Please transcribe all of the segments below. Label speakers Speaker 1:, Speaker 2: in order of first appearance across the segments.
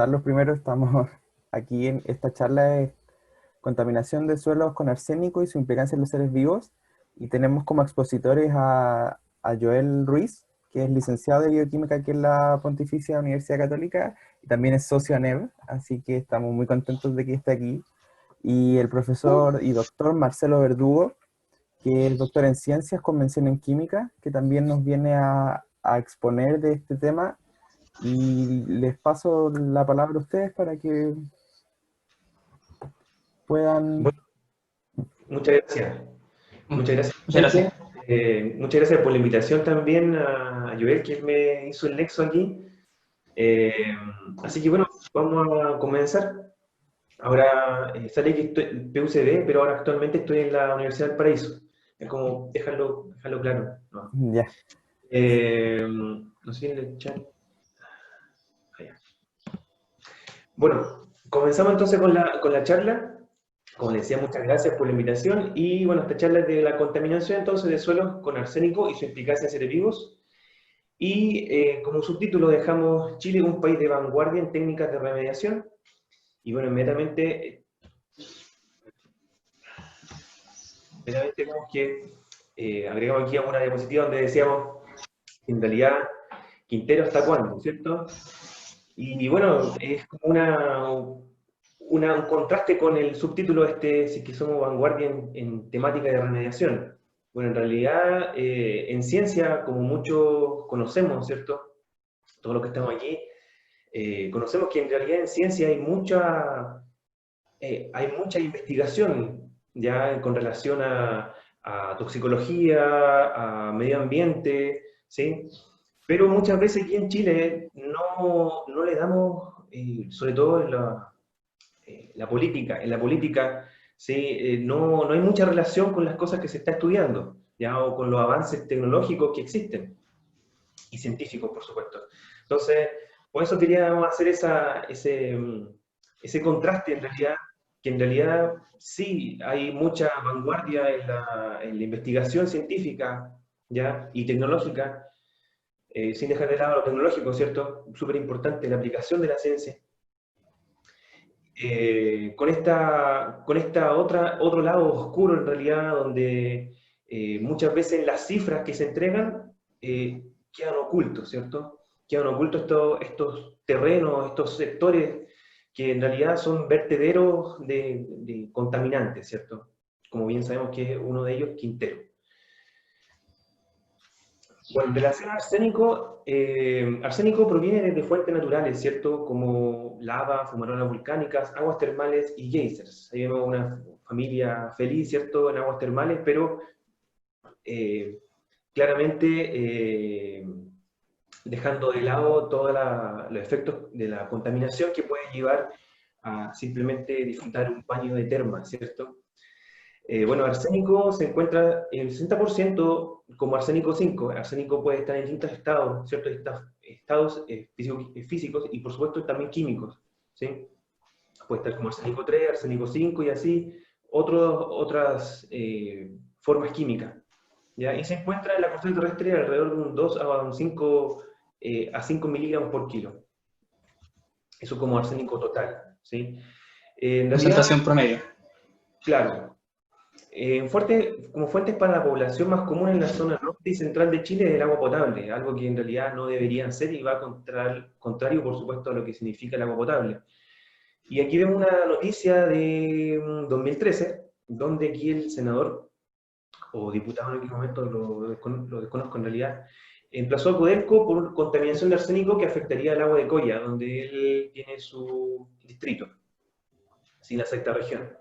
Speaker 1: presentarlos primero. Estamos aquí en esta charla de contaminación de suelos con arsénico y su implicancia en los seres vivos. Y tenemos como expositores a Joel Ruiz, que es licenciado de bioquímica aquí en la Pontificia Universidad Católica y también es socio ANEV, así que estamos muy contentos de que esté aquí. Y el profesor y doctor Marcelo Verdugo, que es doctor en ciencias con mención en química, que también nos viene a exponer de este tema. Y les paso la palabra a ustedes para que puedan...
Speaker 2: Bueno, muchas gracias. Muchas gracias,
Speaker 3: Muchas gracias.
Speaker 2: Vicente. Muchas gracias por la invitación también a Joel, que me hizo el nexo aquí. Eh, Así que bueno, vamos a comenzar. Ahora, sale que estoy en PUCB, pero ahora actualmente estoy en la Universidad del Paraíso. Es como dejarlo claro, ¿no?
Speaker 1: Ya.
Speaker 2: No sé en el chat. Allá. Bueno, comenzamos entonces con la charla. Como les decía, muchas gracias por la invitación. Y bueno, esta charla es de la contaminación entonces de suelos con arsénico y su implicancia en seres vivos. Y como subtítulo dejamos Chile un país de vanguardia en técnicas de remediación. Y bueno, inmediatamente vemos que agregamos aquí una diapositiva donde decíamos, en realidad, Quintero hasta cuándo, ¿cierto? Y bueno, es como un contraste con el subtítulo este, si es que somos vanguardia en temática de remediación. Bueno, en realidad, en ciencia, como muchos conocemos, ¿cierto? Todos los que estamos aquí, conocemos que en realidad en ciencia hay mucha investigación ya con relación a toxicología, a medio ambiente, ¿sí? Pero muchas veces aquí en Chile no le damos, sobre todo en la política, ¿sí? No hay mucha relación con las cosas que se está estudiando, ¿ya? O con los avances tecnológicos que existen, y científicos, por supuesto. Entonces, por eso queríamos hacer ese contraste en realidad, que en realidad sí hay mucha vanguardia en la investigación científica, ¿ya? Y tecnológica, sin dejar de lado lo tecnológico, ¿cierto? Súper importante la aplicación de la ciencia. Con esta otro lado oscuro en realidad, donde muchas veces las cifras que se entregan quedan ocultos, ¿cierto? Quedan ocultos estos terrenos, estos sectores que en realidad son vertederos de contaminantes, ¿cierto? Como bien sabemos que uno de ellos, Quintero. Bueno, en relación a arsénico, arsénico proviene de fuentes naturales, ¿cierto? Como lava, fumarolas volcánicas, aguas termales y geysers. Ahí vemos una familia feliz, ¿cierto? En aguas termales, pero eh, claramente dejando de lado todos los efectos de la contaminación que puede llevar a simplemente disfrutar un baño de termas, ¿cierto? Bueno, arsénico se encuentra el 60% como arsénico 5. Arsénico puede estar en distintos estados, ¿cierto? Estados físicos y por supuesto también químicos, ¿sí? Puede estar como arsénico 3, arsénico 5 y así, otras formas químicas, ¿ya? Y se encuentra en la corteza terrestre alrededor de un 2 a un 5, a 5 miligramos por kilo. Eso como arsénico total, ¿sí? En realidad,
Speaker 3: Concentración promedio.
Speaker 2: claro, como fuentes para la población más común en la zona norte y central de Chile es el agua potable, algo que en realidad no deberían ser y va contrario, por supuesto, a lo que significa el agua potable. Y aquí vemos una noticia de 2013, donde aquí el senador, o diputado en aquel momento, lo desconozco en realidad, emplazó a Codelco por contaminación de arsénico que afectaría el agua de Coya, donde él tiene su distrito, sin la sexta región.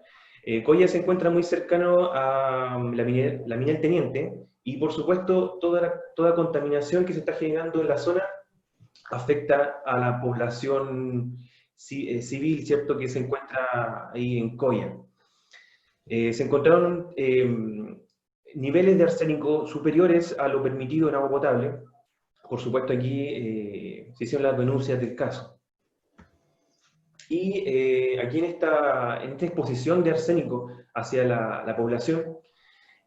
Speaker 2: Coya se encuentra muy cercano a la mina El Teniente y por supuesto toda contaminación que se está generando en la zona afecta a la población civil, ¿cierto?, que se encuentra ahí en Coya. Se encontraron niveles de arsénico superiores a lo permitido en agua potable. Por supuesto aquí se hicieron las denuncias del caso. Y aquí en esta exposición de arsénico hacia la población,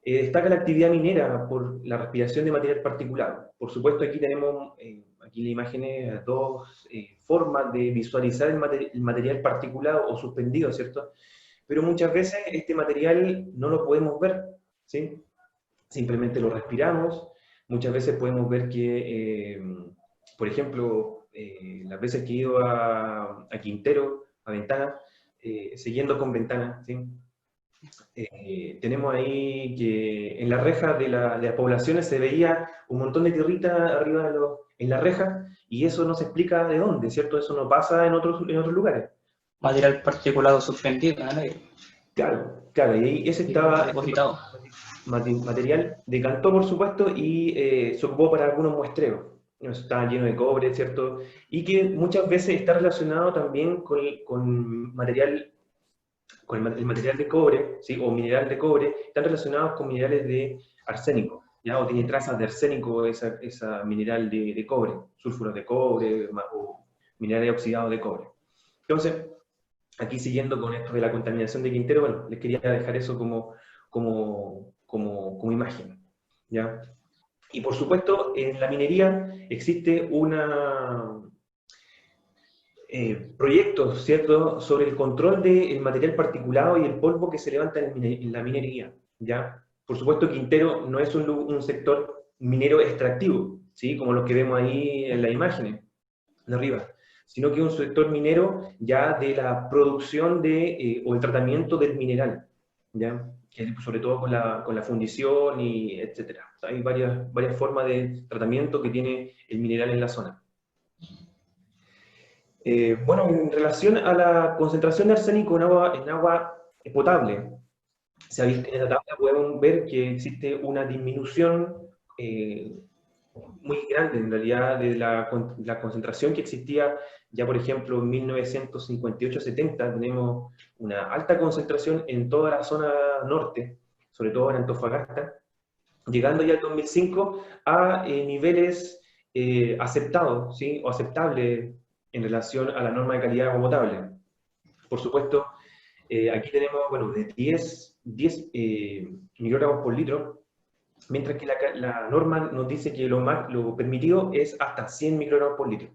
Speaker 2: Destaca la actividad minera por la respiración de material particulado. Por supuesto, aquí tenemos, aquí la imagen es dos formas de visualizar el material particulado o suspendido, ¿cierto? Pero muchas veces este material no lo podemos ver, ¿sí? Simplemente lo respiramos. Muchas veces podemos ver que, por ejemplo, las veces que he ido a Quintero, a Ventana, siguiendo con Ventana, ¿sí? Tenemos ahí que en la reja de las poblaciones se veía un montón de tierrita arriba en la reja, y eso no se explica de dónde, ¿cierto? Eso no pasa en otros lugares.
Speaker 3: Material particulado suspendido en el aire.
Speaker 2: Claro, claro, y ahí ese
Speaker 3: Depositado.
Speaker 2: material decantó, por supuesto, y se ocupó para algunos muestreos. Estaba lleno de cobre, ¿cierto? Y que muchas veces está relacionado también con material, el material de cobre, ¿sí? O mineral de cobre, están relacionados con minerales de arsénico, ¿ya? O tiene trazas de arsénico esa mineral de cobre, sulfuros de cobre o minerales oxidados de cobre. Entonces, aquí siguiendo con esto de la contaminación de Quintero, bueno, les quería dejar eso como imagen, ¿ya? Y por supuesto, en la minería existe proyectos, ¿cierto?, sobre el control del material particulado y el polvo que se levanta en la minería, ¿ya? Por supuesto, Quintero no es un sector minero extractivo, ¿sí?, como los que vemos ahí en las imágenes de arriba, sino que es un sector minero ya de la producción o el tratamiento del mineral, ¿ya? Sobre todo con la fundición y etcétera. Hay varias formas de tratamiento que tiene el mineral en la zona. Bueno, en relación a la concentración de arsénico en agua potable, se ha visto en esta tabla, podemos ver que existe una disminución muy grande, en realidad, de la concentración que existía ya, por ejemplo, en 1958-70, tenemos una alta concentración en toda la zona norte, sobre todo en Antofagasta, llegando ya al 2005 a niveles aceptados, ¿sí?, o aceptables en relación a la norma de calidad de agua potable. Por supuesto, aquí tenemos, bueno, de 10 microgramos por litro, mientras que la norma nos dice que lo permitido es hasta 100 microgramos por litro.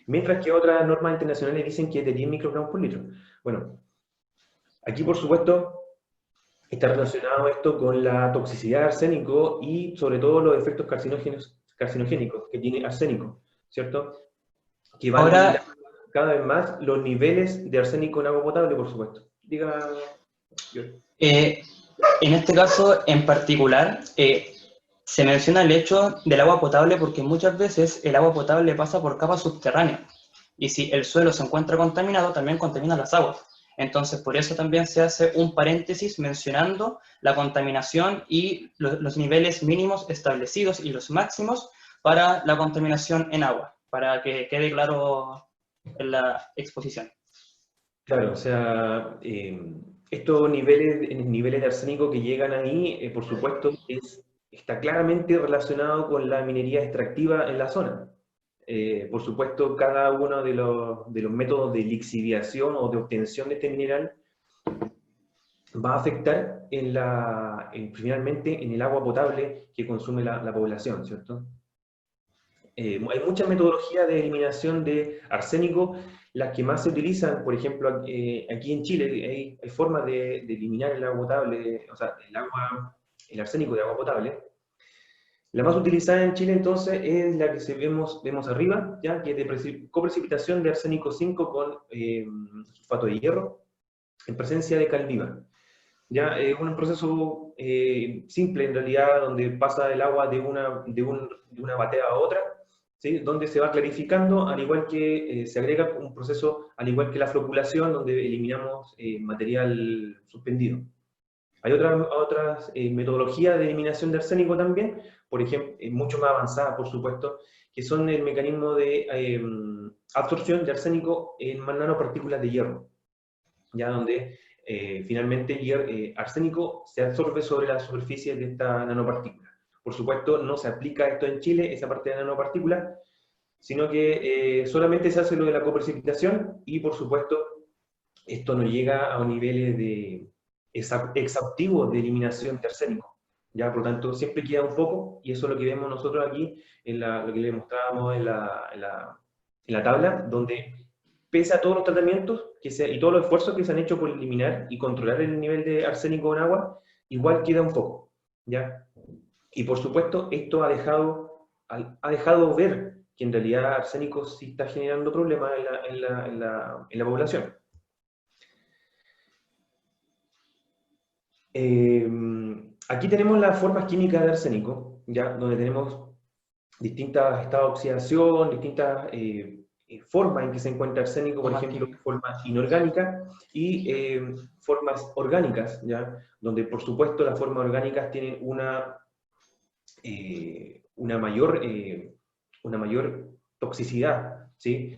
Speaker 2: Mientras que otras normas internacionales dicen que es de 10 microgramos por litro. Bueno, aquí por supuesto está relacionado esto con la toxicidad de arsénico y sobre todo los efectos carcinogénicos que tiene arsénico, ¿cierto? Que van a limitar cada vez más los niveles de arsénico en agua potable, por supuesto. Diga,
Speaker 3: en este caso en particular, se menciona el hecho del agua potable porque muchas veces el agua potable pasa por capas subterráneas. Y si el suelo se encuentra contaminado, también contamina las aguas. Entonces, por eso también se hace un paréntesis mencionando la contaminación y los niveles mínimos establecidos y los máximos para la contaminación en agua, para que quede claro en la exposición.
Speaker 2: Claro, o sea, estos niveles de arsénico que llegan ahí, por supuesto, está claramente relacionado con la minería extractiva en la zona. Por supuesto, cada uno de los métodos de lixiviación o de obtención de este mineral va a afectar finalmente en el agua potable que consume la población, ¿cierto? Hay muchas metodologías de eliminación de arsénico. Las que más se utilizan, por ejemplo, aquí en Chile, hay formas de eliminar el agua potable, o sea, el arsénico de agua potable. La más utilizada en Chile, entonces, es la que vemos arriba, ¿ya? Que es de coprecipitación de arsénico 5 con sulfato de hierro, en presencia de cal viva. Ya es un proceso simple, en realidad, donde pasa el agua de una batea a otra, ¿sí?, donde se va clarificando, al igual que se agrega un proceso, al igual que la floculación, donde eliminamos material suspendido. Hay otras metodologías de eliminación de arsénico también, por ejemplo, mucho más avanzadas, por supuesto, que son el mecanismo de absorción de arsénico en nanopartículas de hierro, ya donde finalmente arsénico se absorbe sobre la superficie de esta nanopartícula. Por supuesto, no se aplica esto en Chile, esa parte de la nanopartícula, sino que solamente se hace lo de la coprecipitación y, por supuesto, esto no llega a niveles exhaustivo de eliminación de arsénico. ¿Ya? Por lo tanto, siempre queda un poco, y eso es lo que vemos nosotros aquí, lo que le mostrábamos en la tabla, donde pese a todos los tratamientos y todos los esfuerzos que se han hecho por eliminar y controlar el nivel de arsénico en agua, igual queda un poco. ¿Ya? Y por supuesto, esto ha dejado ver que en realidad arsénico sí está generando problemas en la población. Aquí tenemos las formas químicas de arsénico, ¿ya? Donde tenemos distintas estados de oxidación, distintas formas en que se encuentra arsénico, por ejemplo, forma inorgánica y formas orgánicas, ¿ya? Donde por supuesto las formas orgánicas tienen una mayor toxicidad, ¿sí?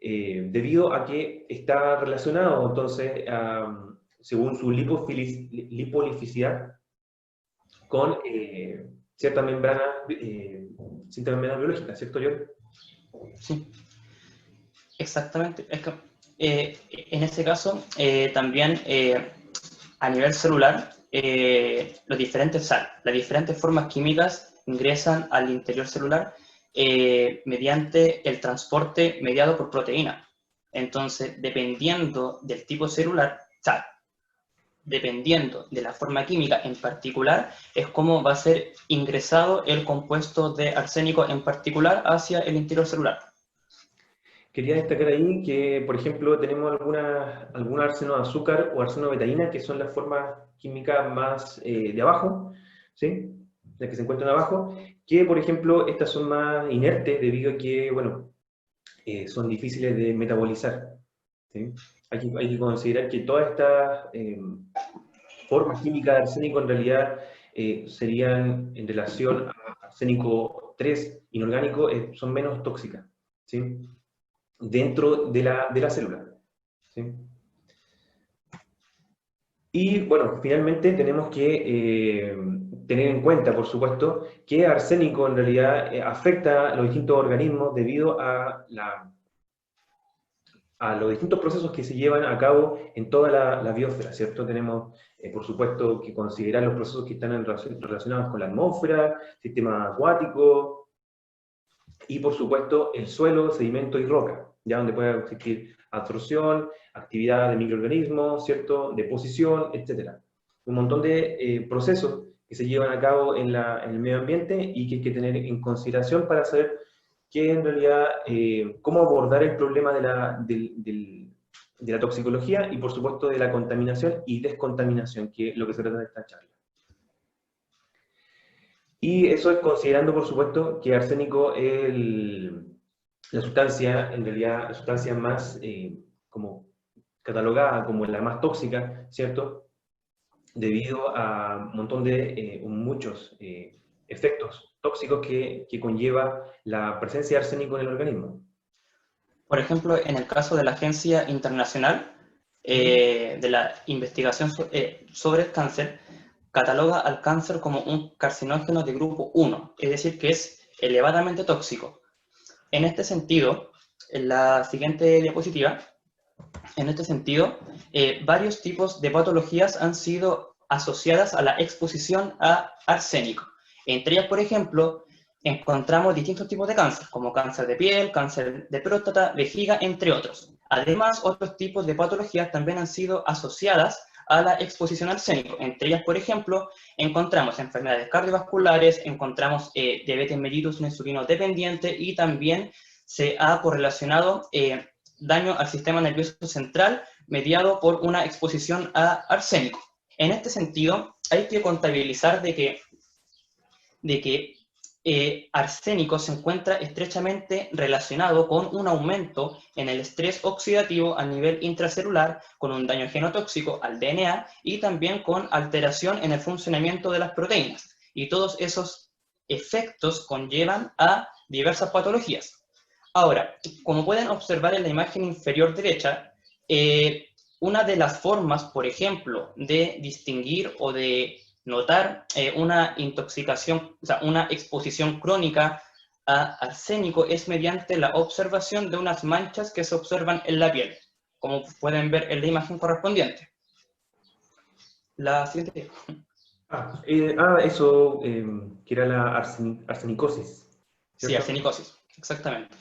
Speaker 2: Debido a que está relacionado entonces según su lipolificidad con cierta membrana biológica, ¿cierto, John?
Speaker 3: Sí, exactamente. Es que, en este caso, también a nivel celular, las diferentes formas químicas ingresan al interior celular mediante el transporte mediado por proteína. Entonces, dependiendo del tipo celular, dependiendo de la forma química en particular, es cómo va a ser ingresado el compuesto de arsénico en particular hacia el interior celular.
Speaker 2: Quería destacar ahí que, por ejemplo, tenemos alguna arseno de azúcar o arseno de betaína, que son las formas químicas más de abajo, ¿sí? Las que se encuentran abajo, que, por ejemplo, estas son más inertes debido a que, bueno, son difíciles de metabolizar, ¿sí? Hay que considerar que todas estas formas químicas de arsénico en realidad serían, en relación a arsénico 3 inorgánico, son menos tóxicas, ¿sí? Dentro de la célula, ¿sí? Y bueno, finalmente tenemos que tener en cuenta, por supuesto, que arsénico en realidad afecta a los distintos organismos debido a los distintos procesos que se llevan a cabo en toda la biosfera, ¿cierto? Tenemos, por supuesto, que considerar los procesos que están relacionados con la atmósfera, sistema acuático, y por supuesto el suelo, sedimento y roca, ya donde puede existir absorción, actividad de microorganismos, ¿cierto? Deposición, etc. Un montón de procesos que se llevan a cabo en el medio ambiente y que hay que tener en consideración para saber que en realidad cómo abordar el problema de la toxicología y por supuesto de la contaminación y descontaminación, que es lo que se trata de esta charla. Y eso es considerando, por supuesto, que arsénico es la sustancia, en realidad, la sustancia más como catalogada como la más tóxica, ¿cierto? Debido a un montón de muchos efectos tóxicos que conlleva la presencia de arsénico en el organismo.
Speaker 3: Por ejemplo, en el caso de la Agencia Internacional de la Investigación sobre el Cáncer, cataloga al cáncer como un carcinógeno de grupo 1, es decir, que es elevadamente tóxico. En este sentido, en la siguiente diapositiva, en este sentido, varios tipos de patologías han sido asociadas a la exposición a arsénico. Entre ellas, por ejemplo, encontramos distintos tipos de cáncer, como cáncer de piel, cáncer de próstata, vejiga, entre otros. Además, otros tipos de patologías también han sido asociadas a la exposición al arsénico. Entre ellas, por ejemplo, encontramos enfermedades cardiovasculares, encontramos diabetes mellitus, un insulino dependiente, y también se ha correlacionado daño al sistema nervioso central mediado por una exposición a arsénico. En este sentido, hay que contabilizar de que arsénico se encuentra estrechamente relacionado con un aumento en el estrés oxidativo a nivel intracelular, con un daño genotóxico al DNA y también con alteración en el funcionamiento de las proteínas. Y todos esos efectos conllevan a diversas patologías. Ahora, como pueden observar en la imagen inferior derecha, una de las formas, por ejemplo, de distinguir o de notar una intoxicación, o sea, una exposición crónica a arsénico es mediante la observación de unas manchas que se observan en la piel, como pueden ver en la imagen correspondiente. La siguiente.
Speaker 2: Eso, que era la arsenicosis,
Speaker 3: Sí,
Speaker 2: ¿cierto?
Speaker 3: arsenicosis, exactamente.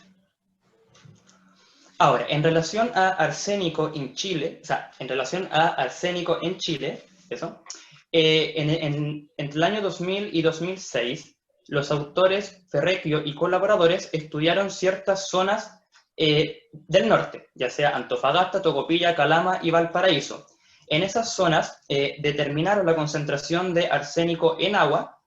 Speaker 3: Ahora, en relación a arsénico en Chile, o sea, en relación a arsénico en Chile, eso, entre el año 2000 y 2006, los autores Ferrecchio y colaboradores estudiaron ciertas zonas del norte, ya sea Antofagasta, Tocopilla, Calama y Valparaíso. En esas zonas determinaron la concentración de arsénico en agua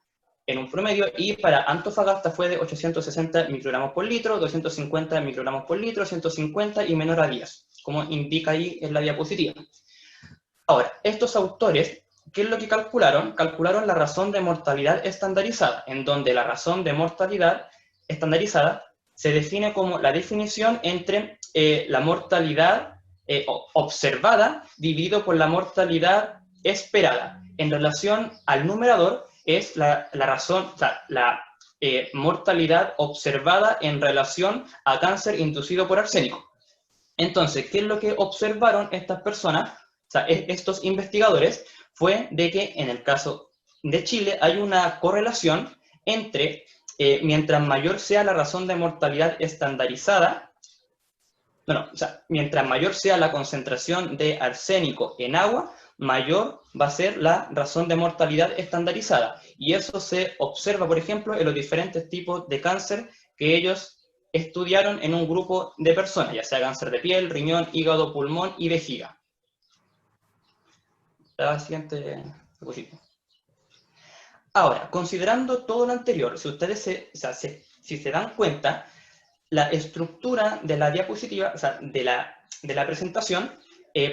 Speaker 3: en un promedio, y para Antofagasta fue de 860 microgramos por litro, 250 microgramos por litro, 150 y menor a 10, como indica ahí en la diapositiva. Ahora, estos autores, ¿qué es lo que calcularon? Calcularon la razón de mortalidad estandarizada, en donde la razón de mortalidad estandarizada se define como la definición entre la mortalidad observada dividido por la mortalidad esperada. En relación al numerador, es la razón, o sea, la mortalidad observada en relación a cáncer inducido por arsénico. Entonces, ¿qué es lo que observaron estas personas, o sea, estos investigadores? Fue de que en el caso de Chile hay una correlación entre, mientras mayor sea la razón de mortalidad estandarizada, bueno, o sea, mientras mayor sea la concentración de arsénico en agua, mayor va a ser la razón de mortalidad estandarizada. Y eso se observa, por ejemplo, en los diferentes tipos de cáncer que ellos estudiaron en un grupo de personas, ya sea cáncer de piel, riñón, hígado, pulmón y vejiga. La siguiente diapositiva. Ahora, considerando todo lo anterior, si ustedes si se dan cuenta, la estructura de la diapositiva, o sea, de la presentación,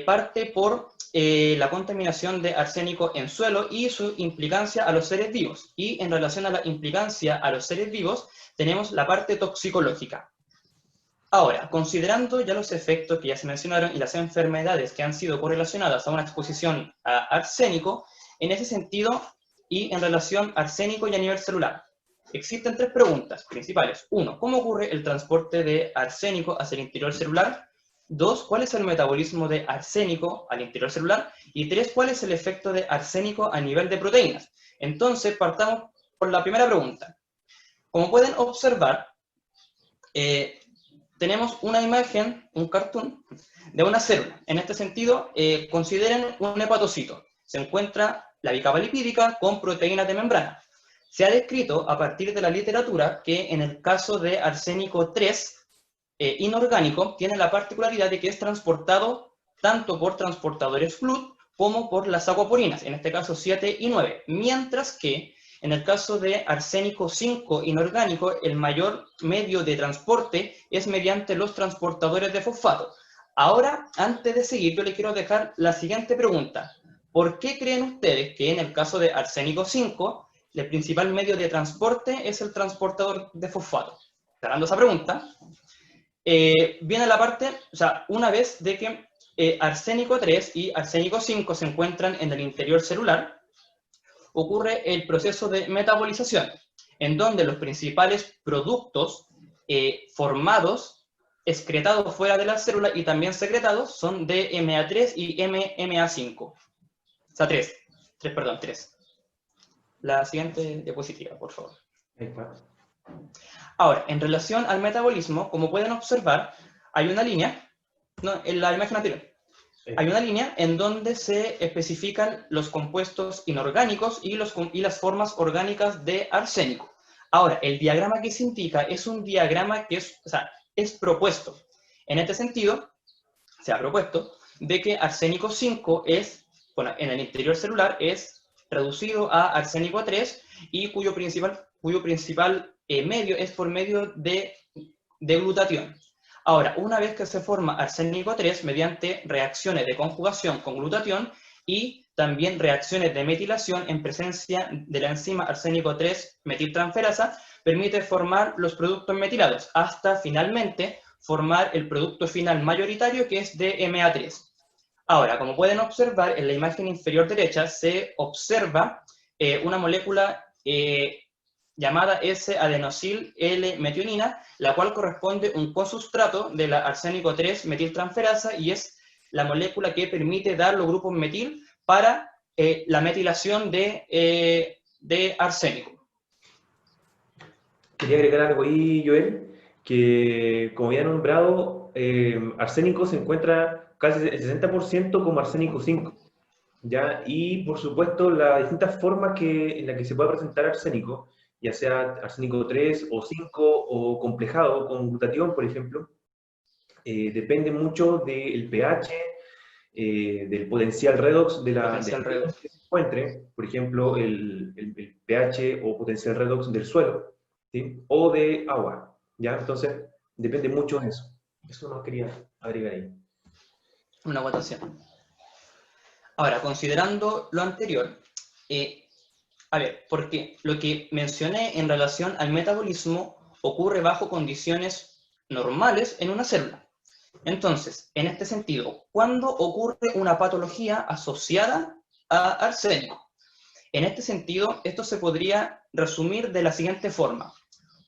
Speaker 3: parte por la contaminación de arsénico en suelo y su implicancia a los seres vivos. Y en relación a la implicancia a los seres vivos, tenemos la parte toxicológica. Ahora, considerando ya los efectos que ya se mencionaron y las enfermedades que han sido correlacionadas a una exposición a arsénico, en ese sentido y en relación arsénico y a nivel celular, existen tres preguntas principales. 1, ¿cómo ocurre el transporte de arsénico hacia el interior celular? 2, ¿cuál es el metabolismo de arsénico al interior celular? Y 3, ¿cuál es el efecto de arsénico a nivel de proteínas? Entonces, partamos por la primera pregunta. Como pueden observar, tenemos una imagen, un cartoon, de una célula. En este sentido, consideren un hepatocito. Se encuentra la bicapa lipídica con proteínas de membrana. Se ha descrito a partir de la literatura que en el caso de arsénico 3 inorgánico tiene la particularidad de que es transportado tanto por transportadores FLUT como por las acuaporinas, en este caso 7 y 9, mientras que en el caso de arsénico 5 inorgánico el mayor medio de transporte es mediante los transportadores de fosfato. Ahora, antes de seguir, yo les quiero dejar la siguiente pregunta. ¿Por qué creen ustedes que en el caso de arsénico 5 el principal medio de transporte es el transportador de fosfato? Cerrando esa pregunta, viene la parte, o sea, una vez de que arsénico 3 y arsénico 5 se encuentran en el interior celular, ocurre el proceso de metabolización, en donde los principales productos formados, excretados fuera de la célula y también secretados, son DMA3 y MMA5. O sea, 3. La siguiente diapositiva, por favor. Ahora, en relación al metabolismo, como pueden observar, hay una línea, no, en la imagen anterior, hay una línea en donde se especifican los compuestos inorgánicos y las formas orgánicas de arsénico. Ahora, el diagrama que se indica es un diagrama que es propuesto. En este sentido, se ha propuesto de que arsénico 5 bueno, en el interior celular es reducido a arsénico 3 y cuyo principal medio es por medio de glutatión. Ahora, una vez que se forma arsénico 3 mediante reacciones de conjugación con glutatión y también reacciones de metilación en presencia de la enzima arsénico 3 metiltransferasa, permite formar los productos metilados hasta finalmente formar el producto final mayoritario que es DMA3. Ahora, como pueden observar, en la imagen inferior derecha se observa una molécula llamada S-adenosil L-metionina, la cual corresponde a un cosustrato de la arsénico 3 metiltransferasa y es la molécula que permite dar los grupos metil para la metilación de arsénico.
Speaker 2: Quería agregar algo ahí, Joel, que como había nombrado, arsénico se encuentra casi el 60% como arsénico 5, ¿ya? Y por supuesto, las distintas formas en las que se puede presentar arsénico, ya sea arsénico 3 o 5 o complejado con glutatión, por ejemplo, depende mucho del pH, del potencial redox
Speaker 3: Potencial redox.
Speaker 2: que se encuentre, por ejemplo, el pH o potencial redox del suelo, ¿sí? O de agua, ¿ya? Entonces, depende mucho de eso. Eso no quería agregar ahí.
Speaker 3: Una votación. Ahora, considerando lo anterior, a ver, porque lo que mencioné en relación al metabolismo ocurre bajo condiciones normales en una célula. Entonces, en este sentido, ¿cuándo ocurre una patología asociada a arsénico? En este sentido, esto se podría resumir de la siguiente forma.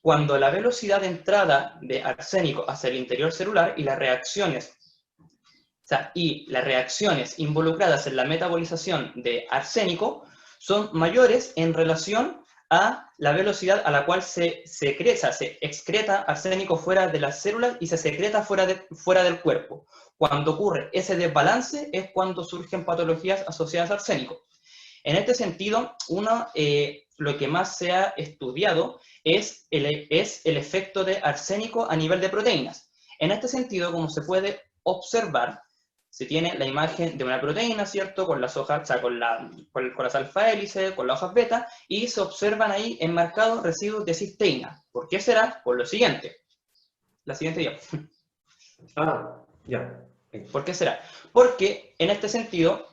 Speaker 3: Cuando la velocidad de entrada de arsénico hacia el interior celular y las reacciones involucradas en la metabolización de arsénico son mayores en relación a la velocidad a la cual se excreta arsénico fuera de las células y se secreta fuera del cuerpo. Cuando ocurre ese desbalance es cuando surgen patologías asociadas a arsénico. En este sentido, lo que más se ha estudiado es el efecto de arsénico a nivel de proteínas. En este sentido, como se puede observar, se tiene la imagen de una proteína, ¿cierto? Con las hojas, o sea, con las alfa hélices, con las hojas beta, y se observan ahí enmarcados residuos de cisteína. ¿Por qué será? Por lo siguiente. La siguiente diapositiva.
Speaker 2: Ah, ya.
Speaker 3: ¿Por qué será? Porque en este sentido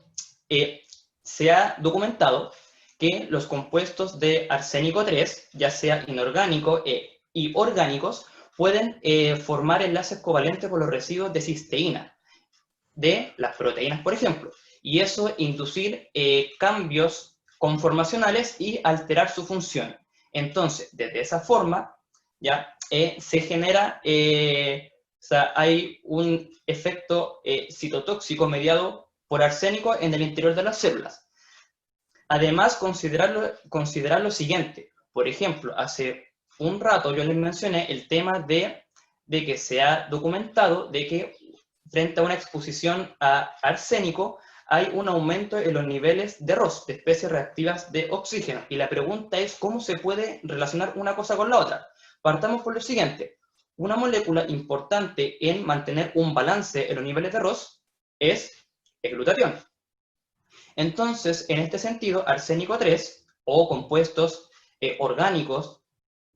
Speaker 3: se ha documentado que los compuestos de arsénico 3, ya sea inorgánico y orgánicos, pueden formar enlaces covalentes con los residuos de cisteína de las proteínas, por ejemplo, y eso inducir cambios conformacionales y alterar su función. Entonces, desde esa forma, ya se genera, o sea, hay un efecto citotóxico mediado por arsénico en el interior de las células. Además, considerar lo siguiente. Por ejemplo, hace un rato yo les mencioné el tema de que se ha documentado de que frente a una exposición a arsénico hay un aumento en los niveles de ROS, de especies reactivas de oxígeno. Y la pregunta es, ¿cómo se puede relacionar una cosa con la otra? Partamos por lo siguiente. Una molécula importante en mantener un balance en los niveles de ROS es el glutatión. Entonces, en este sentido, arsénico 3 o compuestos orgánicos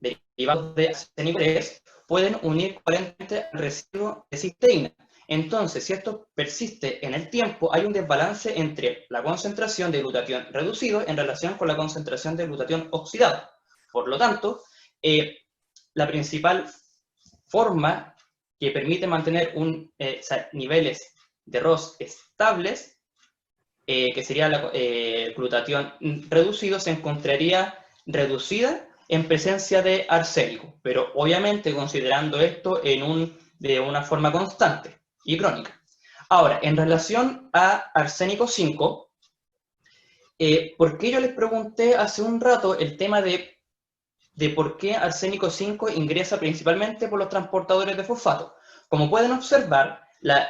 Speaker 3: derivados de arsénico 3 pueden unir covalente al residuo de cisteína. Entonces, si esto persiste en el tiempo, hay un desbalance entre la concentración de glutatión reducido en relación con la concentración de glutatión oxidado. Por lo tanto, la principal forma que permite mantener niveles de ROS estables, que sería el glutatión reducido, se encontraría reducida en presencia de arsénico, pero obviamente considerando esto de una forma constante y crónica. Ahora, en relación a arsénico 5, ¿por qué yo les pregunté hace un rato el tema de por qué arsénico 5 ingresa principalmente por los transportadores de fosfato? Como pueden observar, la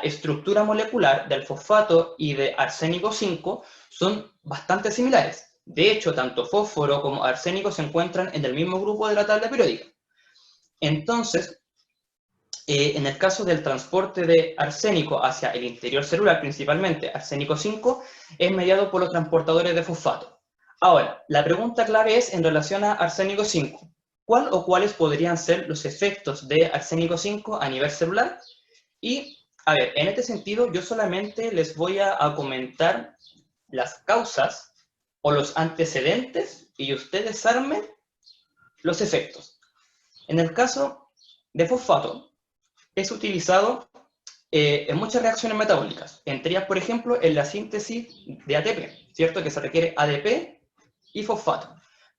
Speaker 3: estructura molecular del fosfato y de arsénico 5 son bastante similares. De hecho, tanto fósforo como arsénico se encuentran en el mismo grupo de la tabla periódica. Entonces, en el caso del transporte de arsénico hacia el interior celular, principalmente arsénico 5, es mediado por los transportadores de fosfato. Ahora, la pregunta clave es en relación a arsénico 5. ¿Cuál o cuáles podrían ser los efectos de arsénico 5 a nivel celular? Y, a ver, en este sentido, yo solamente les voy a comentar las causas o los antecedentes y ustedes armen los efectos. En el caso de fosfato, es utilizado en muchas reacciones metabólicas, entre ellas, por ejemplo, en la síntesis de ATP, ¿cierto? Que se requiere ADP y fosfato.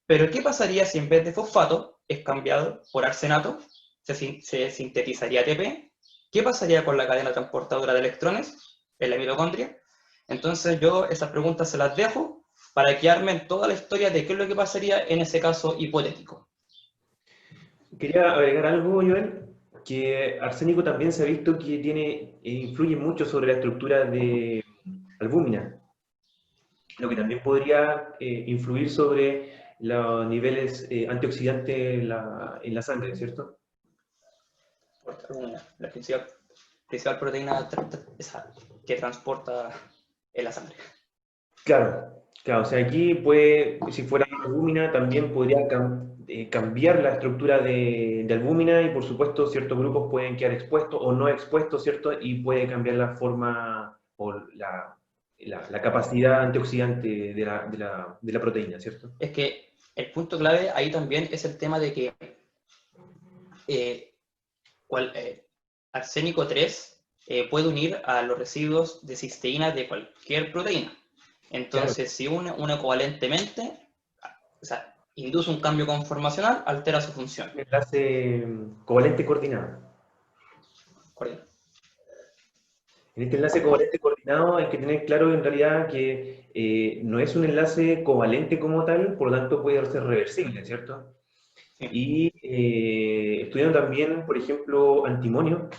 Speaker 3: Pero, ¿qué pasaría si en vez de fosfato es cambiado por arsenato? Se sintetizaría ATP. ¿Qué pasaría con la cadena transportadora de electrones en la mitocondria? Entonces yo esas preguntas se las dejo para que armen toda la historia de qué es lo que pasaría en ese caso hipotético.
Speaker 2: Quería agregar algo, Joel, que arsénico también se ha visto que influye mucho sobre la estructura de albúmina, lo que también podría influir sobre los niveles antioxidantes en la sangre, ¿cierto?
Speaker 3: La principal proteína que transporta en la sangre.
Speaker 2: Claro, claro, o sea, aquí puede, si fuera albúmina, también podría cambiar la estructura de albúmina y por supuesto ciertos grupos pueden quedar expuestos o no expuestos, ¿cierto? Y puede cambiar la forma o la capacidad antioxidante de la proteína, ¿cierto?
Speaker 3: Es que el punto clave ahí también es el tema de que arsénico 3 puede unir a los residuos de cisteína de cualquier proteína. Entonces, claro, si une covalentemente, o sea, induce un cambio conformacional, altera su función.
Speaker 2: Enlace covalente coordinado. En este enlace covalente coordinado hay que tener claro en realidad que no es un enlace covalente como tal, por lo tanto puede ser reversible, ¿cierto? Sí. Y estudiando también, por ejemplo, antimonio.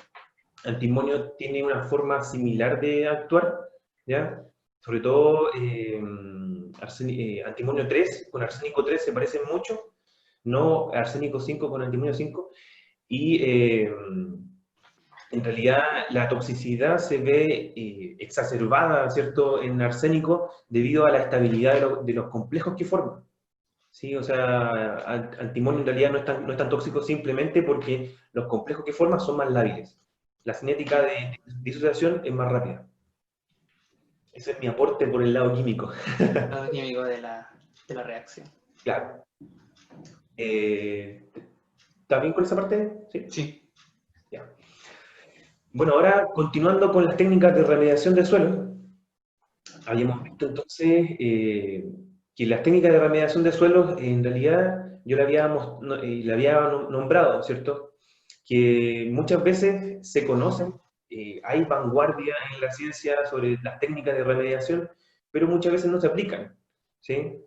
Speaker 2: Antimonio tiene una forma similar de actuar, ¿ya? Sobre todo antimonio 3 con arsénico 3 se parecen mucho, no arsénico 5 con antimonio 5, y en realidad la toxicidad se ve exacerbada, ¿cierto?, en arsénico debido a la estabilidad de los complejos que forman. ¿Sí? O sea, antimonio en realidad no es tan tóxico simplemente porque los complejos que forman son más lábiles. La cinética de disociación es más rápida. Ese es mi aporte por el lado químico.
Speaker 3: El lado químico de la reacción.
Speaker 2: Claro. ¿Está bien con esa parte? Sí.
Speaker 3: Sí.
Speaker 2: Ya. Bueno, ahora continuando con las técnicas de remediación del suelo, habíamos visto entonces que las técnicas de remediación de suelos en realidad yo le había nombrado, ¿cierto? Que muchas veces se conocen, hay vanguardia en la ciencia sobre las técnicas de remediación, pero muchas veces no se aplican, ¿sí?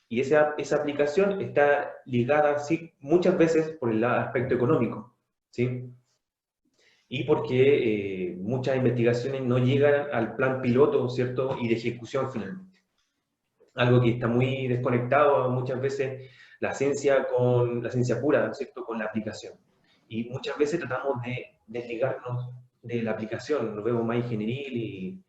Speaker 2: Y esa aplicación está ligada, sí, muchas veces por el aspecto económico, ¿sí? Y porque muchas investigaciones no llegan al plan piloto, ¿cierto? Y de ejecución finalmente. Algo que está muy desconectado muchas veces la ciencia pura, ¿cierto? Con la aplicación. Y muchas veces tratamos de desligarnos de la aplicación, nos vemos más ingenieril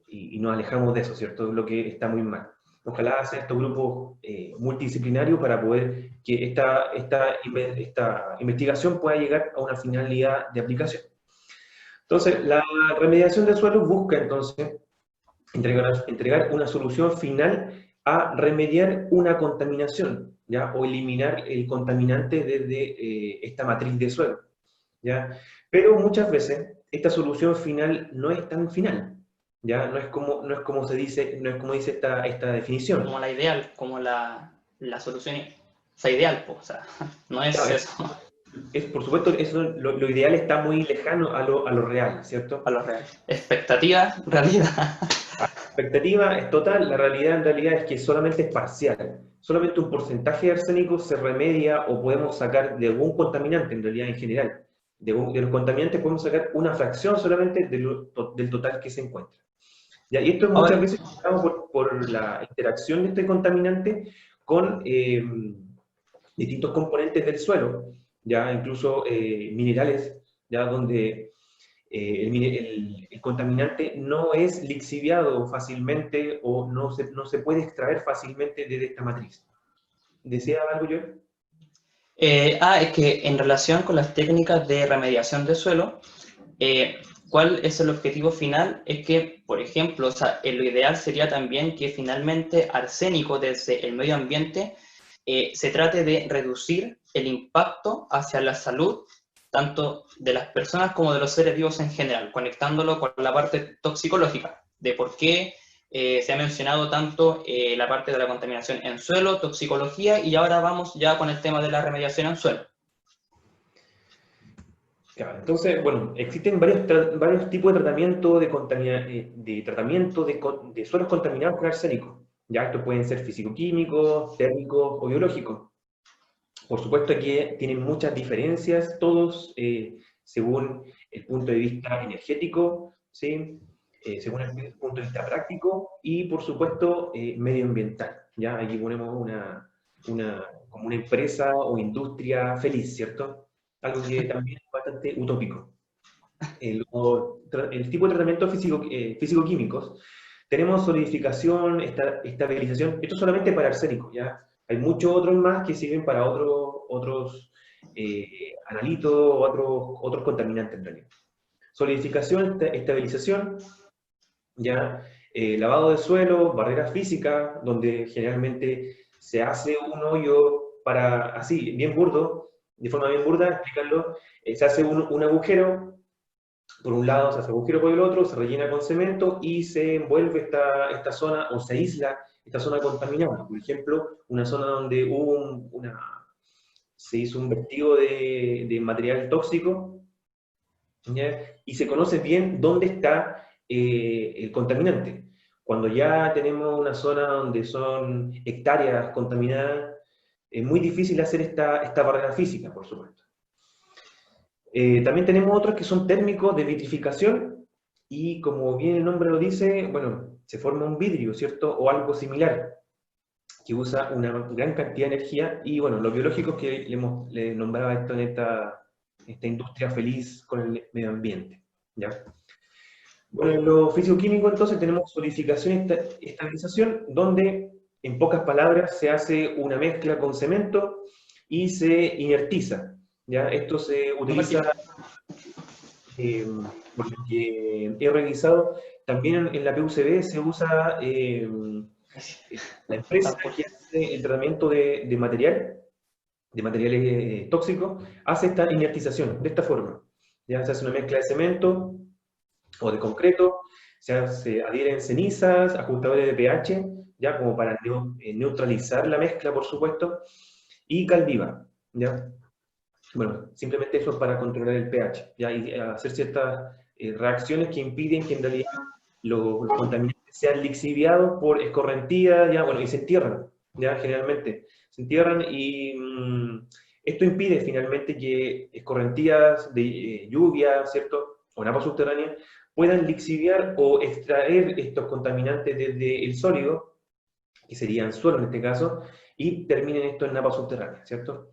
Speaker 2: y nos alejamos de eso, ¿cierto? Lo que está muy mal. Ojalá hacer estos grupos multidisciplinarios para poder que esta investigación pueda llegar a una finalidad de aplicación. Entonces, la remediación de suelos busca entonces entregar una solución final a remediar una contaminación, ¿ya? O eliminar el contaminante desde esta matriz de suelo, ¿ya? Pero muchas veces esta solución final no es tan final, ¿ya? No es como dice esta definición.
Speaker 3: Como la ideal, como la solución, o sea, ideal, o sea, no es
Speaker 2: claro,
Speaker 3: eso.
Speaker 2: Por supuesto, lo ideal está muy lejano a lo real, ¿cierto?
Speaker 3: A lo real. Expectativa, realidad.
Speaker 2: Expectativa es total, la realidad en realidad es que solamente es parcial. Solamente un porcentaje de arsénico se remedia o podemos sacar de algún contaminante, en realidad en general. De los contaminantes podemos sacar una fracción solamente del total que se encuentra. ¿Ya? Y esto es muchas veces por la interacción de este contaminante con distintos componentes del suelo, ya incluso minerales, ya donde el contaminante no es lixiviado fácilmente o no se puede extraer fácilmente desde esta matriz. ¿Desea algo, Joel?
Speaker 3: Es que en relación con las técnicas de remediación de suelo, ¿cuál es el objetivo final? Es que, por ejemplo, o sea, lo ideal sería también que finalmente arsénico desde el medio ambiente se trate de reducir el impacto hacia la salud tanto de las personas como de los seres vivos en general, conectándolo con la parte toxicológica, de por qué se ha mencionado tanto la parte de la contaminación en suelo, toxicología, y ahora vamos ya con el tema de la remediación en suelo.
Speaker 2: Claro, entonces, bueno, existen varios tipos de tratamiento de suelos contaminados con arsénico. Ya estos pueden ser físico-químicos, térmicos o biológicos. Por supuesto que tienen muchas diferencias, todos según el punto de vista energético, ¿sí? Según el punto de vista práctico y, por supuesto, medioambiental. ¿Ya? Aquí ponemos como una empresa o industria feliz, ¿cierto? Algo que también es bastante utópico. El tipo de tratamiento físico-químicos, tenemos solidificación, estabilización, esto solamente para arsénico, ¿ya? Hay muchos otros más que sirven para otros analitos o otros contaminantes en realidad. Solidificación, estabilización, ¿ya? Lavado de suelo, barreras físicas, donde generalmente se hace un hoyo para, así, bien burdo, de forma bien burda, explicarlo, se hace un agujero, por un lado se hace agujero por el otro, se rellena con cemento y se envuelve esta zona, o se aísla esta zona contaminada. Por ejemplo, una zona donde se hizo un vertido de material tóxico, ¿ya? Y se conoce bien dónde está el contaminante. Cuando ya tenemos una zona donde son hectáreas contaminadas, es muy difícil hacer esta barrera física, por supuesto. También tenemos otros que son térmicos de vitrificación, y como bien el nombre lo dice, bueno, se forma un vidrio, ¿cierto? O algo similar, que usa una gran cantidad de energía, y bueno, los biológicos que le nombraba esto en esta industria feliz con el medio ambiente, ¿ya? Bueno, en lo físico-químico entonces tenemos solidificación y estabilización, donde en pocas palabras se hace una mezcla con cemento y se inertiza, ¿ya? Esto se utiliza, por lo que he revisado, también en la PUCB se usa la empresa que hace el tratamiento de materiales tóxicos, hace esta inertización de esta forma. ¿Ya? Se hace una mezcla de cemento o de concreto, se adhieren cenizas, ajustadores de pH, ya como para neutralizar la mezcla, por supuesto, y cal viva, ¿ya? Bueno, simplemente eso es para controlar el pH, ¿ya? Y hacer ciertas reacciones que impiden que en realidad los contaminantes sean lixiviados por escorrentía, ¿ya? Bueno, y se entierran, ¿ya? Generalmente se entierran, y esto impide finalmente que escorrentías de lluvia, ¿cierto? O en agua subterránea puedan lixiviar o extraer estos contaminantes desde el sólido, que serían suelo en este caso, y terminen esto en agua subterránea, ¿cierto?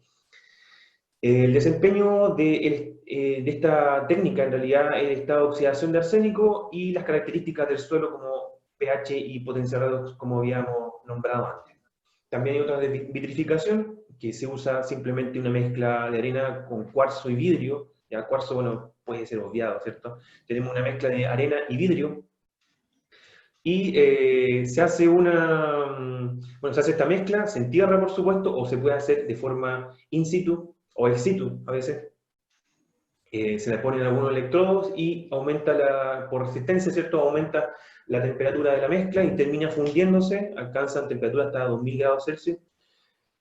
Speaker 2: El desempeño de esta técnica en realidad es esta oxidación de arsénico y las características del suelo como pH y potenciadores como habíamos nombrado antes. También hay otra de vitrificación, que se usa simplemente una mezcla de arena con cuarzo y vidrio. Ya cuarzo, bueno, puede ser obviado, ¿cierto? Tenemos una mezcla de arena y vidrio, y se hace se hace esta mezcla, se entierra por supuesto, o se puede hacer de forma in situ o ex situ a veces. Se le ponen algunos electrodos y aumenta por resistencia, ¿cierto? Aumenta la temperatura de la mezcla y termina fundiéndose, alcanzan temperatura hasta 2000 grados Celsius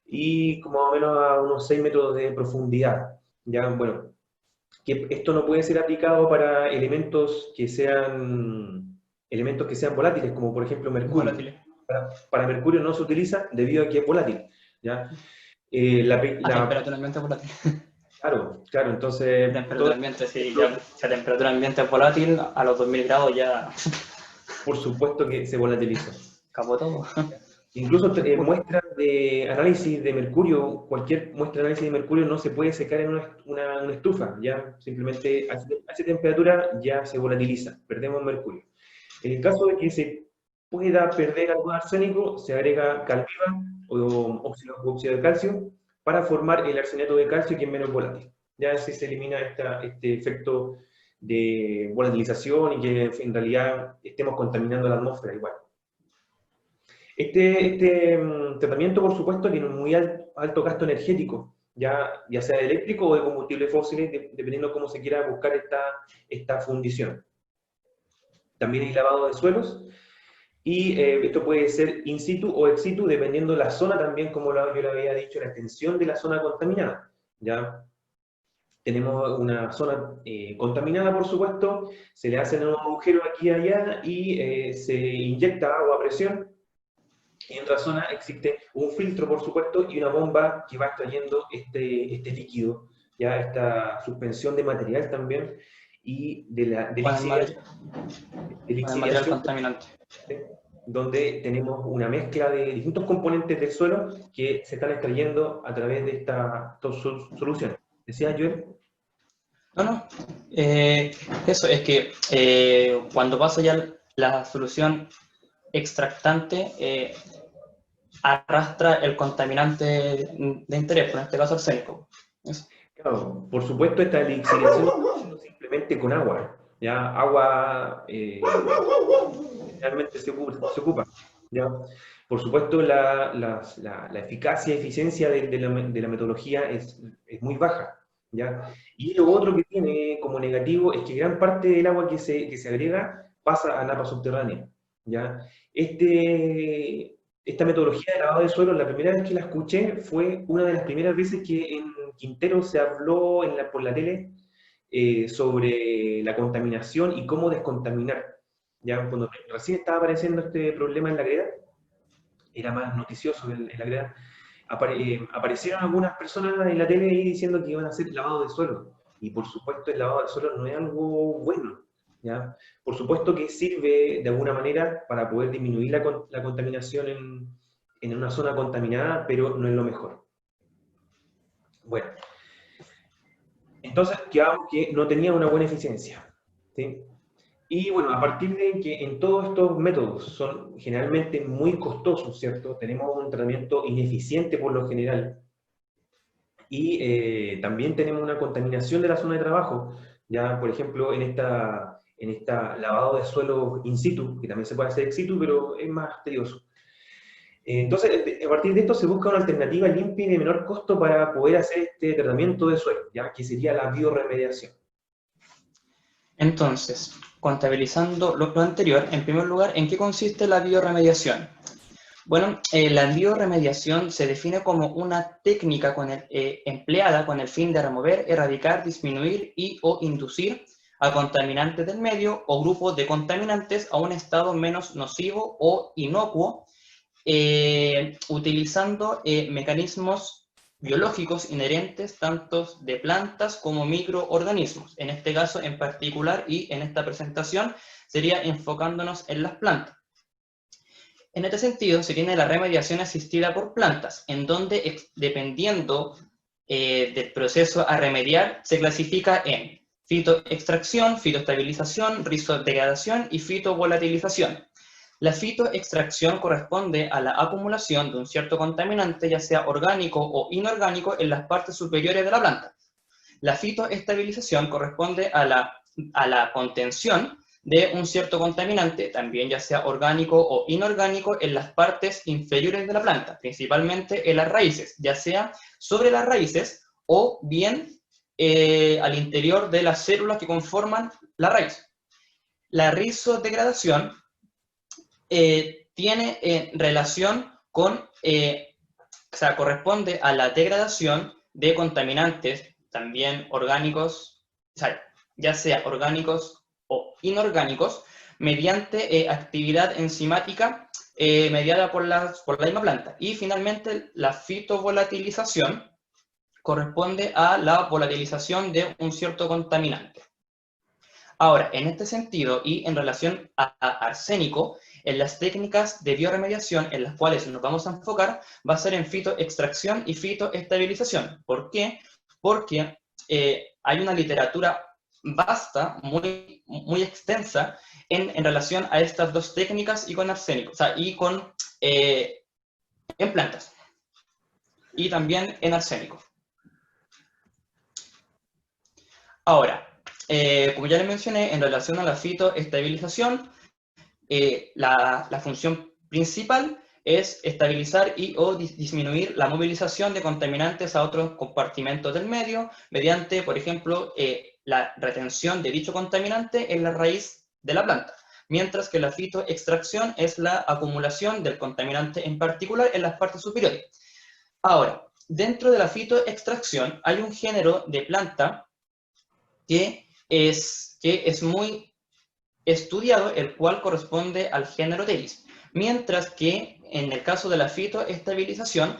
Speaker 2: y como más o menos a unos 6 metros de profundidad. Ya, bueno, que esto no puede ser aplicado para elementos que sean volátiles, como por ejemplo mercurio. Para mercurio no se utiliza debido a que es volátil, ¿ya?
Speaker 3: Temperatura volátil.
Speaker 2: Claro, entonces...
Speaker 3: Temperatura ambiente, sí, ya, si la temperatura ambiente es volátil, a los 2000 grados ya...
Speaker 2: Por supuesto que se volatiliza.
Speaker 3: Acabó todo.
Speaker 2: Incluso muestras de análisis de mercurio, cualquier muestra de análisis de mercurio no se puede secar en una estufa, ya simplemente a esa temperatura ya se volatiliza, perdemos mercurio. En el caso de que se pueda perder algo de arsénico, se agrega cal viva o óxido de calcio para formar el arsenato de calcio, que es menos volátil. Ya así se elimina este efecto de volatilización y que en realidad estemos contaminando la atmósfera igual. Este tratamiento, por supuesto, tiene un muy alto gasto energético, ya sea eléctrico o de combustibles fósiles, dependiendo cómo se quiera buscar esta fundición. También hay lavado de suelos, y esto puede ser in situ o ex situ, dependiendo de la zona también, como yo le había dicho, la extensión de la zona contaminada, ¿ya? tenemos una zona contaminada, por supuesto, se le hacen unos agujeros aquí y allá y se inyecta agua a presión. En otra zona existe un filtro, por supuesto, y una bomba que va extrayendo este líquido, ya esta suspensión de material también, y de
Speaker 3: Con el, con el material
Speaker 2: lixiviación,
Speaker 3: contaminante.
Speaker 2: donde tenemos una mezcla de distintos componentes del suelo que se están extrayendo a través de estas soluciones. ¿Decía Joel?
Speaker 3: No, no. Eso es que cuando pasa ya la solución extractante, arrastra el contaminante de interés, en este caso arsénico. Eso.
Speaker 2: Claro, por supuesto, esta lixiviación está haciendo simplemente con agua. ¿Ya? Agua realmente se ocupa. ¿Ya? Por supuesto, la eficacia y eficiencia de la metodología es muy baja. ¿Ya? Y lo otro que tiene como negativo es que gran parte del agua que se agrega pasa a napa subterránea. ¿Ya? Esta metodología de lavado de suelo, la primera vez que la escuché fue una de las primeras veces que en Quintero se habló por la tele sobre la contaminación y cómo descontaminar. Ya cuando recién estaba apareciendo este problema en la greda, era más noticioso en la greda, aparecieron algunas personas en la tele ahí diciendo que iban a hacer lavado de suelo. Y por supuesto el lavado de suelo no es algo bueno. ¿Ya? Por supuesto que sirve de alguna manera para poder disminuir la contaminación en una zona contaminada, pero no es lo mejor. Bueno, entonces quedamos que no tenía una buena eficiencia. ¿Sí? Y bueno, a partir de que en todos estos métodos son generalmente muy costosos, ¿cierto? Tenemos un tratamiento ineficiente por lo general. Y también tenemos una contaminación de la zona de trabajo. Ya, por ejemplo, en esta lavado de suelo in situ, que también se puede hacer ex situ, pero es más tedioso. Entonces, a partir de esto se busca una alternativa limpia y de menor costo para poder hacer este tratamiento de suelo, ¿ya? Que sería la bioremediación.
Speaker 3: Entonces, contabilizando lo anterior, en primer lugar, ¿en qué consiste la bioremediación? Bueno, la bioremediación se define como una técnica empleada con el fin de remover, erradicar, disminuir y o inducir a contaminantes del medio o grupos de contaminantes a un estado menos nocivo o inocuo, utilizando mecanismos biológicos inherentes tanto de plantas como microorganismos. En este caso en particular y en esta presentación sería enfocándonos en las plantas. En este sentido se tiene la remediación asistida por plantas, en donde dependiendo del proceso a remediar se clasifica en fitoextracción, fitoestabilización, rizodegradación y fitovolatilización. La fitoextracción corresponde a la acumulación de un cierto contaminante, ya sea orgánico o inorgánico, en las partes superiores de la planta. La fitoestabilización corresponde a la contención de un cierto contaminante, también ya sea orgánico o inorgánico, en las partes inferiores de la planta, principalmente en las raíces, ya sea sobre las raíces o bien al interior de las células que conforman la raíz. La rizodegradación tiene relación con, o sea, corresponde a la degradación de contaminantes, también orgánicos, o sea, ya sea orgánicos o inorgánicos, mediante actividad enzimática mediada por la misma planta. Y finalmente, la fitovolatilización corresponde a la volatilización de un cierto contaminante. Ahora, en este sentido y en relación a arsénico, en las técnicas de bioremediación en las cuales nos vamos a enfocar, va a ser en fitoextracción y fitoestabilización. ¿Por qué? Porque hay una literatura vasta, muy extensa, en relación a estas dos técnicas y con arsénico, o sea, y con en plantas, y también en arsénico. Ahora, como ya les mencioné, en relación a la fitoestabilización, la función principal es estabilizar y o disminuir la movilización de contaminantes a otros compartimentos del medio mediante, por ejemplo, la retención de dicho contaminante en la raíz de la planta, mientras que la fitoextracción es la acumulación del contaminante en particular en las partes superiores. Ahora, dentro de la fitoextracción hay un género de planta que es muy estudiado, el cual corresponde al género Telis. Mientras que en el caso de la fitoestabilización,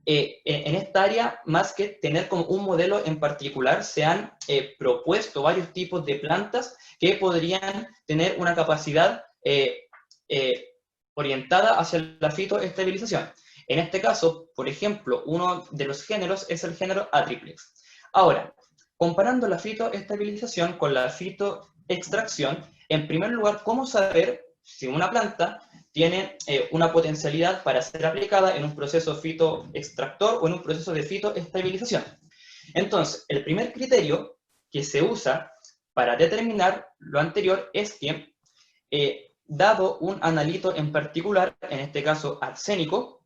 Speaker 3: en esta área, más que tener como un modelo en particular, se han propuesto varios tipos de plantas que podrían tener una capacidad orientada hacia la fitoestabilización. En este caso, por ejemplo, uno de los géneros es el género Atriplex. Ahora, comparando la fitoestabilización con la fitoextracción, en primer lugar, ¿cómo saber si una planta tiene una potencialidad para ser aplicada en un proceso fitoextractor o en un proceso de fitoestabilización? Entonces, el primer criterio que se usa para determinar lo anterior es que, dado un analito en particular, en este caso arsénico,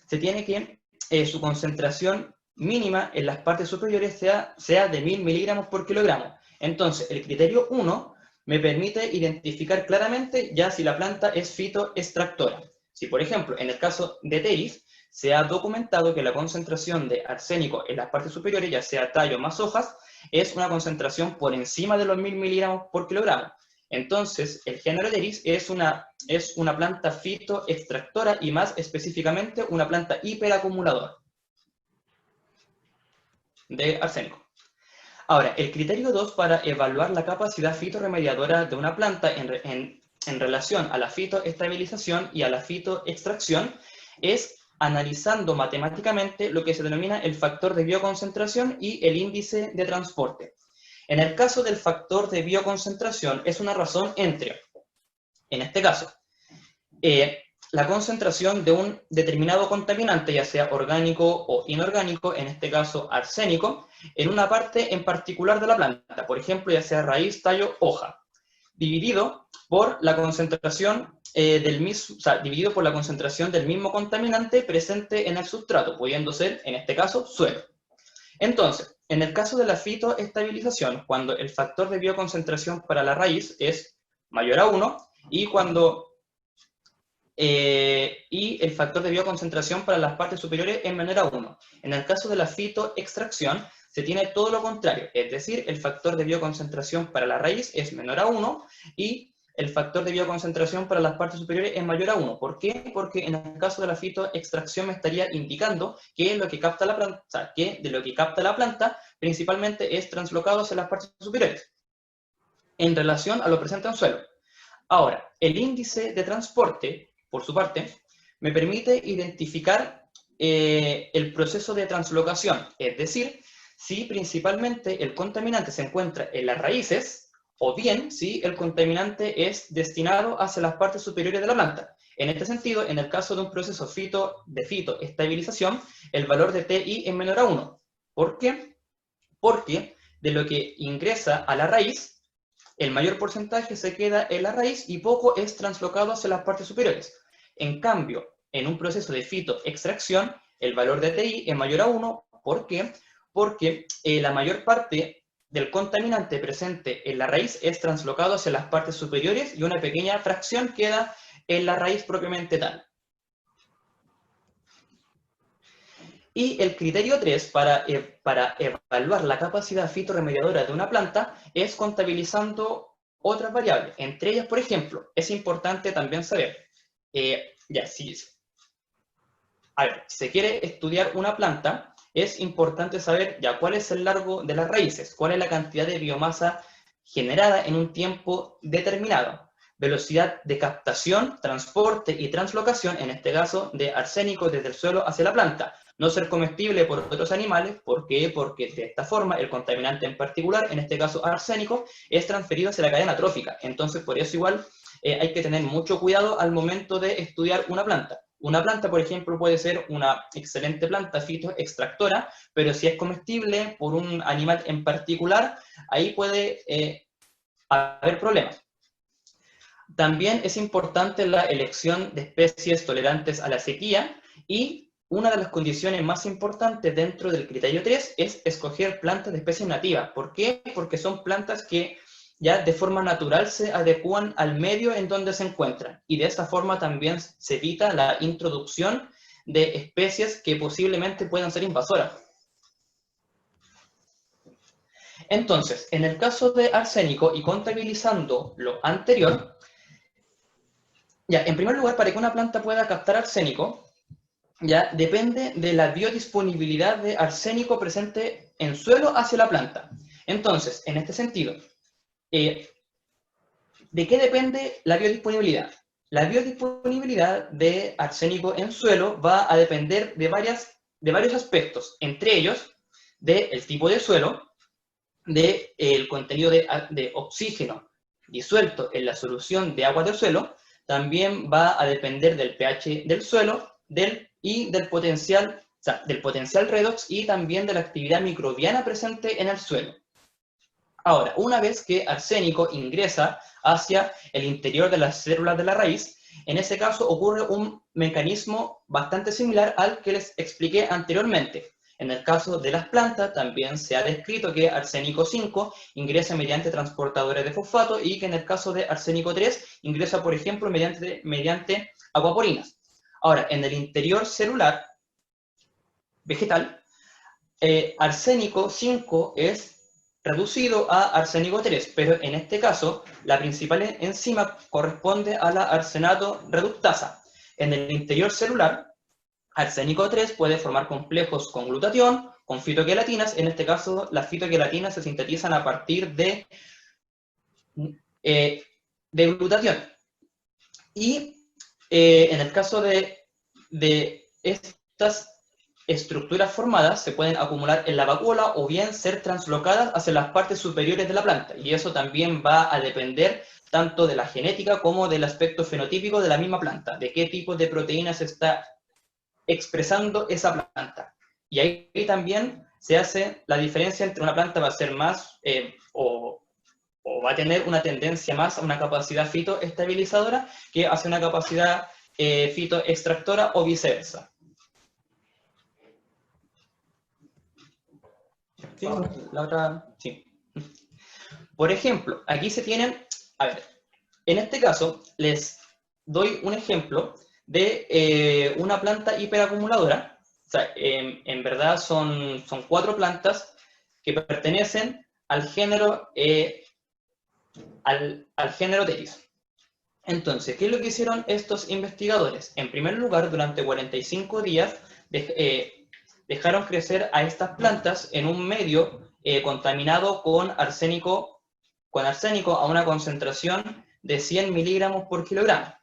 Speaker 3: se tiene que su concentración mínima en las partes superiores sea de 1000 miligramos por kilogramo. Entonces, el criterio 1 me permite identificar claramente ya si la planta es fitoextractora. Si, por ejemplo, en el caso de Telis, se ha documentado que la concentración de arsénico en las partes superiores, ya sea tallo más hojas, es una concentración por encima de los 1000 miligramos por kilogramo. Entonces, el género Telis es una planta fitoextractora y más específicamente una planta hiperacumuladora de arsénico. Ahora, el criterio 2 para evaluar la capacidad fitorremediadora de una planta en relación a la fitoestabilización y a la fitoextracción es analizando matemáticamente lo que se denomina el factor de bioconcentración y el índice de transporte. En el caso del factor de bioconcentración es una razón entre, en este caso, la concentración de un determinado contaminante, ya sea orgánico o inorgánico, en este caso arsénico, en una parte en particular de la planta, por ejemplo, ya sea raíz, tallo, hoja, dividido por la concentración dividido por la concentración del mismo contaminante presente en el sustrato, pudiendo ser, en este caso, suelo. Entonces, en el caso de la fitoestabilización, cuando el factor de bioconcentración para la raíz es mayor a 1 y el factor de bioconcentración para las partes superiores es menor a 1. En el caso de la fitoextracción, se tiene todo lo contrario, es decir, el factor de bioconcentración para la raíz es menor a 1 y el factor de bioconcentración para las partes superiores es mayor a 1. ¿Por qué? Porque en el caso de la fitoextracción me estaría indicando que lo que capta la planta, o sea, que de lo que capta la planta principalmente es translocado hacia las partes superiores en relación a lo presente en suelo. Ahora, el índice de transporte, por su parte, me permite identificar el proceso de translocación, es decir, si principalmente el contaminante se encuentra en las raíces, o bien si el contaminante es destinado hacia las partes superiores de la planta. En este sentido, en el caso de un proceso de fitoestabilización, el valor de TI es menor a 1. ¿Por qué? Porque de lo que ingresa a la raíz, el mayor porcentaje se queda en la raíz y poco es translocado hacia las partes superiores. En cambio, en un proceso de fitoextracción, el valor de TI es mayor a 1. ¿Por qué? Porque la mayor parte del contaminante presente en la raíz es translocado hacia las partes superiores y una pequeña fracción queda en la raíz propiamente tal. Y el criterio 3 para evaluar la capacidad fitorremediadora de una planta es contabilizando otras variables. Entre ellas, por ejemplo, es importante también saber, si se quiere estudiar una planta, es importante saber cuál es el largo de las raíces, cuál es la cantidad de biomasa generada en un tiempo determinado, velocidad de captación, transporte y translocación, en este caso de arsénico desde el suelo hacia la planta, no ser comestible por otros animales. ¿Por qué? Porque de esta forma el contaminante en particular, en este caso arsénico, es transferido hacia la cadena trófica. Entonces, por eso igual hay que tener mucho cuidado al momento de estudiar una planta. Una planta, por ejemplo, puede ser una excelente planta fitoextractora, pero si es comestible por un animal en particular, ahí puede haber problemas. También es importante la elección de especies tolerantes a la sequía y una de las condiciones más importantes dentro del criterio 3 es escoger plantas de especies nativas. ¿Por qué? Porque son plantas que ya de forma natural se adecúan al medio en donde se encuentran y de esta forma también se evita la introducción de especies que posiblemente puedan ser invasoras. Entonces, en el caso de arsénico y contabilizando lo anterior, ya, en primer lugar, para que una planta pueda captar arsénico, ya depende de la biodisponibilidad de arsénico presente en suelo hacia la planta. Entonces, en este sentido, ¿de qué depende la biodisponibilidad? La biodisponibilidad de arsénico en suelo va a depender de varios aspectos, entre ellos, del tipo de suelo, del contenido de oxígeno disuelto en la solución de agua del suelo, también va a depender del pH del suelo y del potencial, o sea, del potencial redox y también de la actividad microbiana presente en el suelo. Ahora, una vez que arsénico ingresa hacia el interior de las células de la raíz, en ese caso ocurre un mecanismo bastante similar al que les expliqué anteriormente. En el caso de las plantas también se ha descrito que arsénico 5 ingresa mediante transportadores de fosfato y que en el caso de arsénico 3 ingresa, por ejemplo, mediante acuaporinas. Ahora, en el interior celular vegetal, arsénico 5 es reducido a arsénico 3, pero en este caso la principal enzima corresponde a la arsenato reductasa. En el interior celular, arsénico 3 puede formar complejos con glutatión, con fitoquelatinas. En este caso, las fitoquelatinas se sintetizan a partir de glutatión. Y en el caso de estas estructuras formadas se pueden acumular en la vacuola o bien ser translocadas hacia las partes superiores de la planta. Y eso también va a depender tanto de la genética como del aspecto fenotípico de la misma planta, de qué tipo de proteínas está expresando esa planta. Y ahí también se hace la diferencia entre una planta va a ser más o va a tener una tendencia más a una capacidad fitoestabilizadora que hacia una capacidad fitoextractora o viceversa. ¿Sí? La otra, sí. Por ejemplo, aquí se tienen, a ver, en este caso les doy un ejemplo de una planta hiperacumuladora. O sea, en verdad son 4 plantas que pertenecen al género género Teris. Entonces, ¿qué es lo que hicieron estos investigadores? En primer lugar, durante 45 días dejaron crecer a estas plantas en un medio contaminado con arsénico a una concentración de 100 miligramos por kilogramo.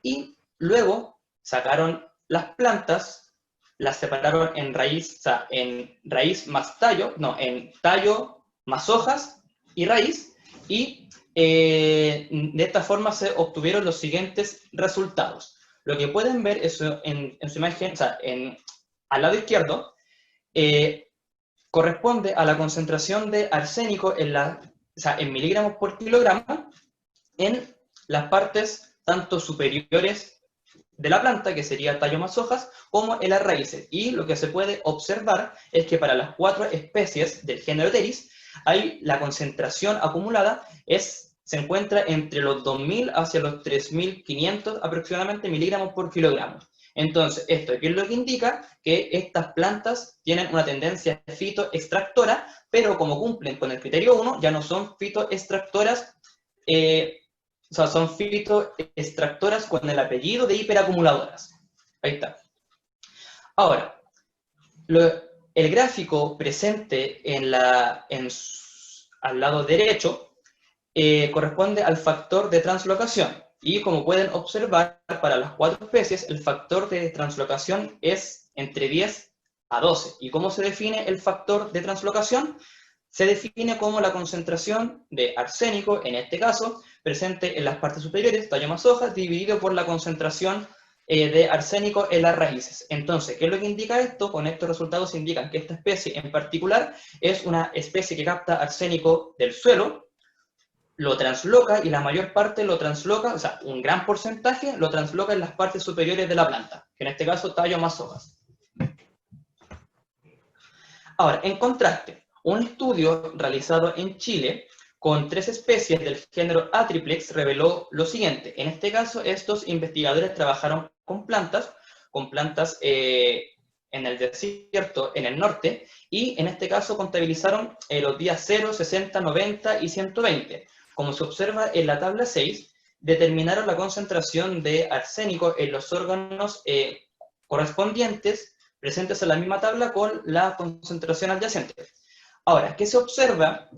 Speaker 3: Y luego sacaron las plantas, las separaron en raíz, o sea, en raíz más tallo, no, en tallo más hojas y raíz, y de esta forma se obtuvieron los siguientes resultados. Lo que pueden ver es en su imagen, o sea, al lado izquierdo, corresponde a la concentración de arsénico en miligramos por kilogramo en las partes tanto superiores de la planta, que sería tallo más hojas, como en las raíces. Y lo que se puede observar es que para las 4 especies del género Teris, la concentración acumulada se encuentra entre los 2.000 hacia los 3.500 aproximadamente miligramos por kilogramo. Entonces, ¿esto qué es lo que indica? Que estas plantas tienen una tendencia fitoextractora, pero como cumplen con el criterio 1, ya no son fitoextractoras, o sea, son fitoextractoras con el apellido de hiperacumuladoras. Ahí está. Ahora, el gráfico presente al lado derecho corresponde al factor de translocación. Y como pueden observar, para las 4 especies, el factor de translocación es entre 10 a 12. ¿Y cómo se define el factor de translocación? Se define como la concentración de arsénico, en este caso, presente en las partes superiores, tallo más hojas, dividido por la concentración de arsénico en las raíces. Entonces, ¿qué es lo que indica esto? Con estos resultados indican que esta especie en particular es una especie que capta arsénico del suelo, lo transloca y la mayor parte lo transloca, o sea, un gran porcentaje lo transloca en las partes superiores de la planta, que en este caso tallo más hojas. Ahora, en contraste, un estudio realizado en Chile con 3 especies del género Atriplex reveló lo siguiente. En este caso, estos investigadores trabajaron con plantas en el desierto, en el norte, y en este caso contabilizaron los días 0, 60, 90 y 120. Como se observa en la tabla 6, determinaron la concentración de arsénico en los órganos correspondientes, presentes en la misma tabla con la concentración adyacente. Ahora, ¿qué se observa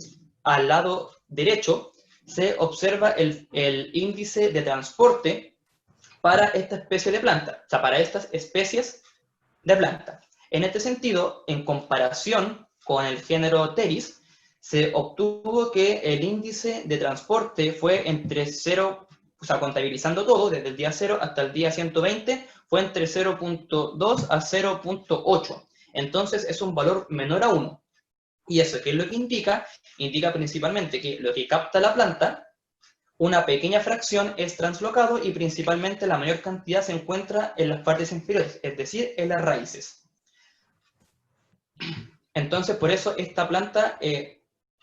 Speaker 3: al lado derecho? Se observa el índice de transporte para esta especie de planta, o sea, para estas especies de planta. En este sentido, en comparación con el género Pteris, se obtuvo que el índice de transporte fue entre 0, o sea, contabilizando todo, desde el día 0 hasta el día 120, fue entre 0.2 a 0.8. Entonces, es un valor menor a 1. ¿Y eso qué es lo que indica? Indica principalmente que lo que capta la planta, una pequeña fracción es translocado y principalmente la mayor cantidad se encuentra en las partes inferiores, es decir, en las raíces. Entonces, por eso esta planta,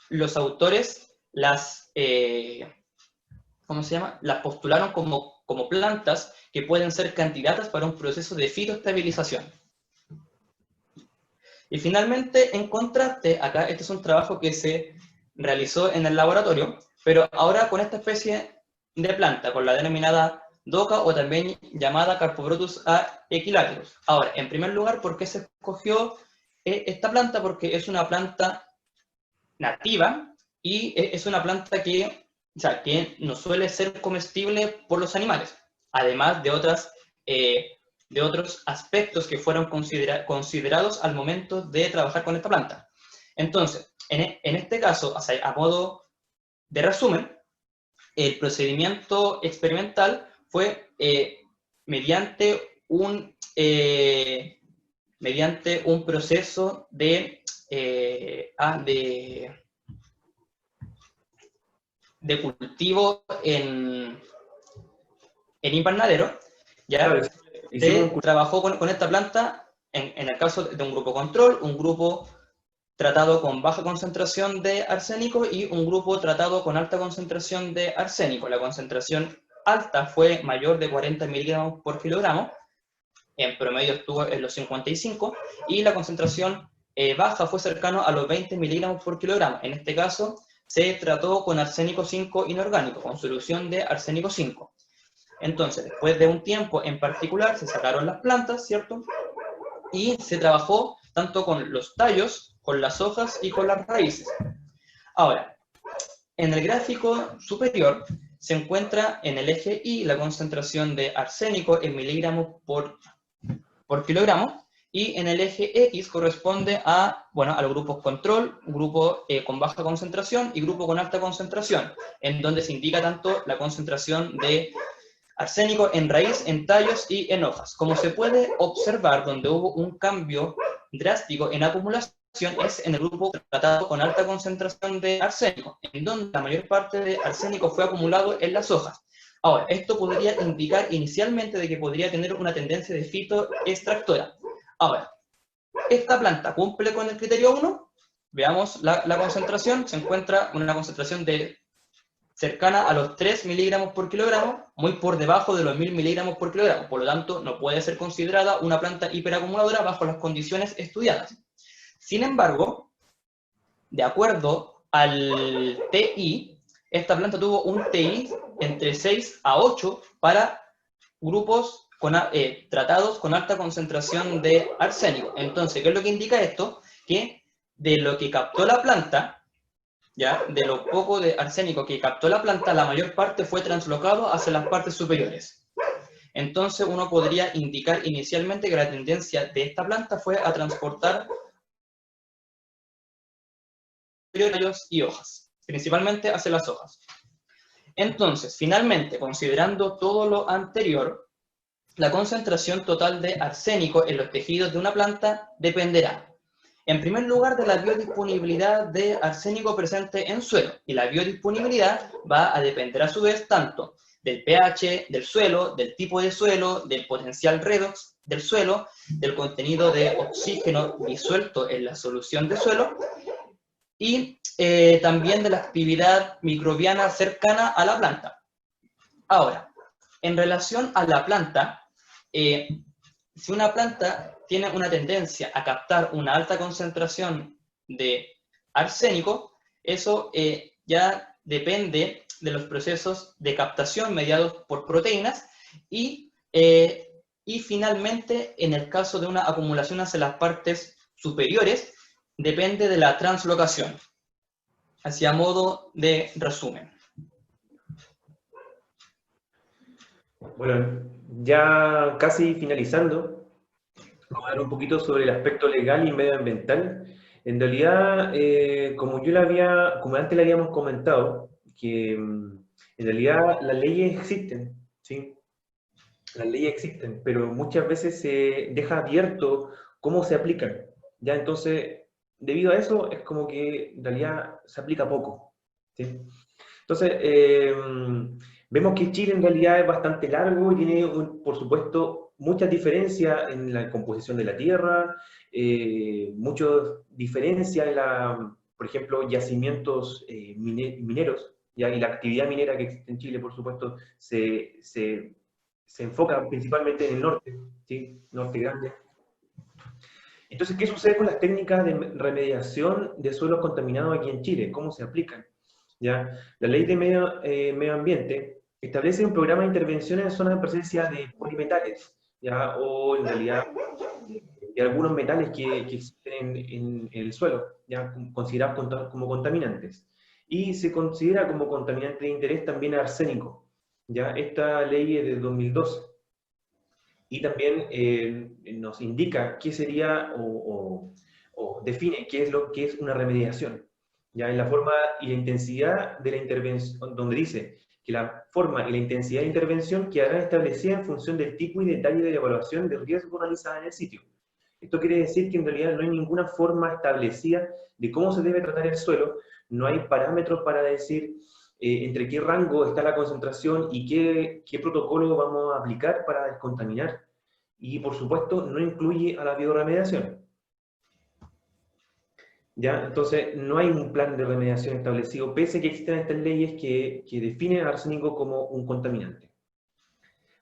Speaker 3: los autores las, ¿cómo se llama? Las postularon como plantas que pueden ser candidatas para un proceso de fitoestabilización. Y finalmente, en contraste, acá este es un trabajo que se realizó en el laboratorio, pero ahora con esta especie de planta, con la denominada doca o también llamada Carpobrotus a equilaterus. Ahora, en primer lugar, ¿por qué se escogió esta planta? Porque es una planta nativa y es una planta que, o sea, que no suele ser comestible por los animales, además de otros aspectos que fueron considerados al momento de trabajar con esta planta. Entonces, en este caso, o sea, a modo de resumen, el procedimiento experimental fue mediante un proceso de cultivo en invernadero, ¿ya?
Speaker 2: Claro,
Speaker 3: Se trabajó con esta planta en el caso de un grupo control, un grupo tratado con baja concentración de arsénico y un grupo tratado con alta concentración de arsénico. La concentración alta fue mayor de 40 miligramos por kilogramo, en promedio estuvo en los 55, y la concentración baja fue cercano a los 20 miligramos por kilogramo. En este caso, se trató con arsénico 5 inorgánico, con solución de arsénico 5. Entonces, después de un tiempo en particular, se sacaron las plantas, ¿cierto? Y se trabajó tanto con los tallos, con las hojas y con las raíces. Ahora, en el gráfico superior se encuentra en el eje Y la concentración de arsénico en miligramos por kilogramo, y en el eje X corresponde a los grupos control, grupo con baja concentración y grupo con alta concentración, en donde se indica tanto la concentración de arsénico en raíz, en tallos y en hojas. Como se puede observar, donde hubo un cambio drástico en acumulación es en el grupo tratado con alta concentración de arsénico, en donde la mayor parte de arsénico fue acumulado en las hojas. Ahora, esto podría indicar inicialmente de que podría tener una tendencia de fitoextractora. Ahora, esta planta cumple con el criterio 1, veamos la concentración, se encuentra una concentración cercana a los 3 miligramos por kilogramo, muy por debajo de los 1000 miligramos por kilogramo, por lo tanto no puede ser considerada una planta hiperacumuladora bajo las condiciones estudiadas. Sin embargo, de acuerdo al TI, esta planta tuvo un TI entre 6 a 8 para grupos tratados con alta concentración de arsénico. Entonces, ¿qué es lo que indica esto? Que de lo que captó la planta, ¿ya? De lo poco de arsénico que captó la planta, la mayor parte fue translocado hacia las partes superiores. Entonces, uno podría indicar inicialmente que la tendencia de esta planta fue a transportar tallos y hojas, principalmente hacia las hojas. Entonces, finalmente, considerando todo lo anterior, la concentración total de arsénico en los tejidos de una planta dependerá, en primer lugar, de la biodisponibilidad de arsénico presente en suelo, y la biodisponibilidad va a depender a su vez tanto del pH del suelo, del tipo de suelo, del potencial redox del suelo, del contenido de oxígeno disuelto en la solución de suelo, y también de la actividad microbiana cercana a la planta. Ahora, en relación a la planta, si una planta tiene una tendencia a captar una alta concentración de arsénico, eso ya depende de los procesos de captación mediados por proteínas y finalmente, en el caso de una acumulación hacia las partes superiores, depende de la translocación. Así a modo de resumen.
Speaker 2: Bueno, ya casi finalizando, vamos a hablar un poquito sobre el aspecto legal y medioambiental. En realidad, como antes le habíamos comentado, que en realidad las leyes existen, ¿sí? Las leyes existen, pero muchas veces se deja abierto cómo se aplican. Ya entonces, debido a eso, es como que en realidad se aplica poco, ¿sí? Entonces, vemos que Chile en realidad es bastante largo y tiene, por supuesto, muchas diferencias en la composición de la tierra, muchas diferencias en por ejemplo, yacimientos mineros, ¿ya? Y la actividad minera que existe en Chile, por supuesto, se enfoca principalmente en el norte, ¿sí? Norte grande. Entonces, ¿qué sucede con las técnicas de remediación de suelos contaminados aquí en Chile? ¿Cómo se aplican? ¿Ya? La Ley de Medio Ambiente establece un programa de intervención en zonas de presencia de polimetales, ¿ya? O en realidad de algunos metales que existen en el suelo, ¿ya? Considerados como contaminantes. Y se considera como contaminante de interés también arsénico. ¿Ya? Esta ley es de 2012. Y también nos indica qué sería o define qué es lo que es una remediación. Ya en la forma y la intensidad de la intervención, donde dice que la forma y la intensidad de intervención quedarán establecidas en función del tipo y detalle de la evaluación de riesgo realizada en el sitio. Esto quiere decir que en realidad no hay ninguna forma establecida de cómo se debe tratar el suelo, no hay parámetros para decir entre qué rango está la concentración y qué protocolo vamos a aplicar para descontaminar. Y por supuesto no incluye a la bioremediación. ¿Ya? Entonces no hay un plan de remediación establecido, pese a que existen estas leyes que definen al arsénico como un contaminante.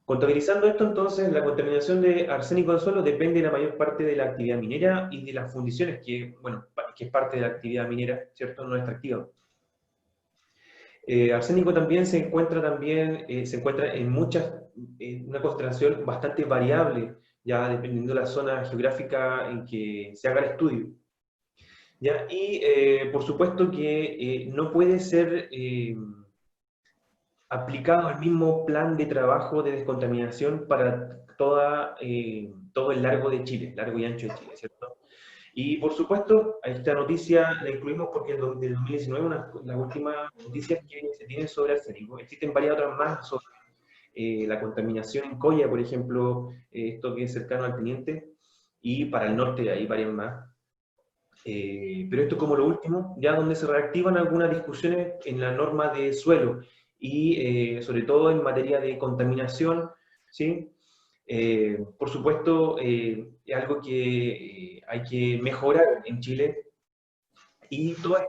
Speaker 2: Contabilizando esto, entonces, la contaminación de arsénico del suelo depende de la mayor parte de la actividad minera y de las fundiciones, que, bueno, que es parte de la actividad minera, ¿cierto? No extractiva. Arsénico también se encuentra en una concentración bastante variable, ya dependiendo de la zona geográfica en que se haga el estudio. ¿Ya? Y por supuesto que no puede ser aplicado el mismo plan de trabajo de descontaminación para todo el largo de Chile, largo y ancho de Chile, ¿cierto? Y por supuesto, a esta noticia la incluimos porque del 2019, las últimas noticias que se tienen sobre arsénico. Existen varias otras más sobre la contaminación en Coya, por ejemplo, esto que es cercano al Teniente, y para el norte hay varias más. Pero esto es como lo último, ya donde se reactivan algunas discusiones en la norma de suelo y sobre todo en materia de contaminación, ¿sí? Por supuesto, es algo que hay que mejorar en Chile y toda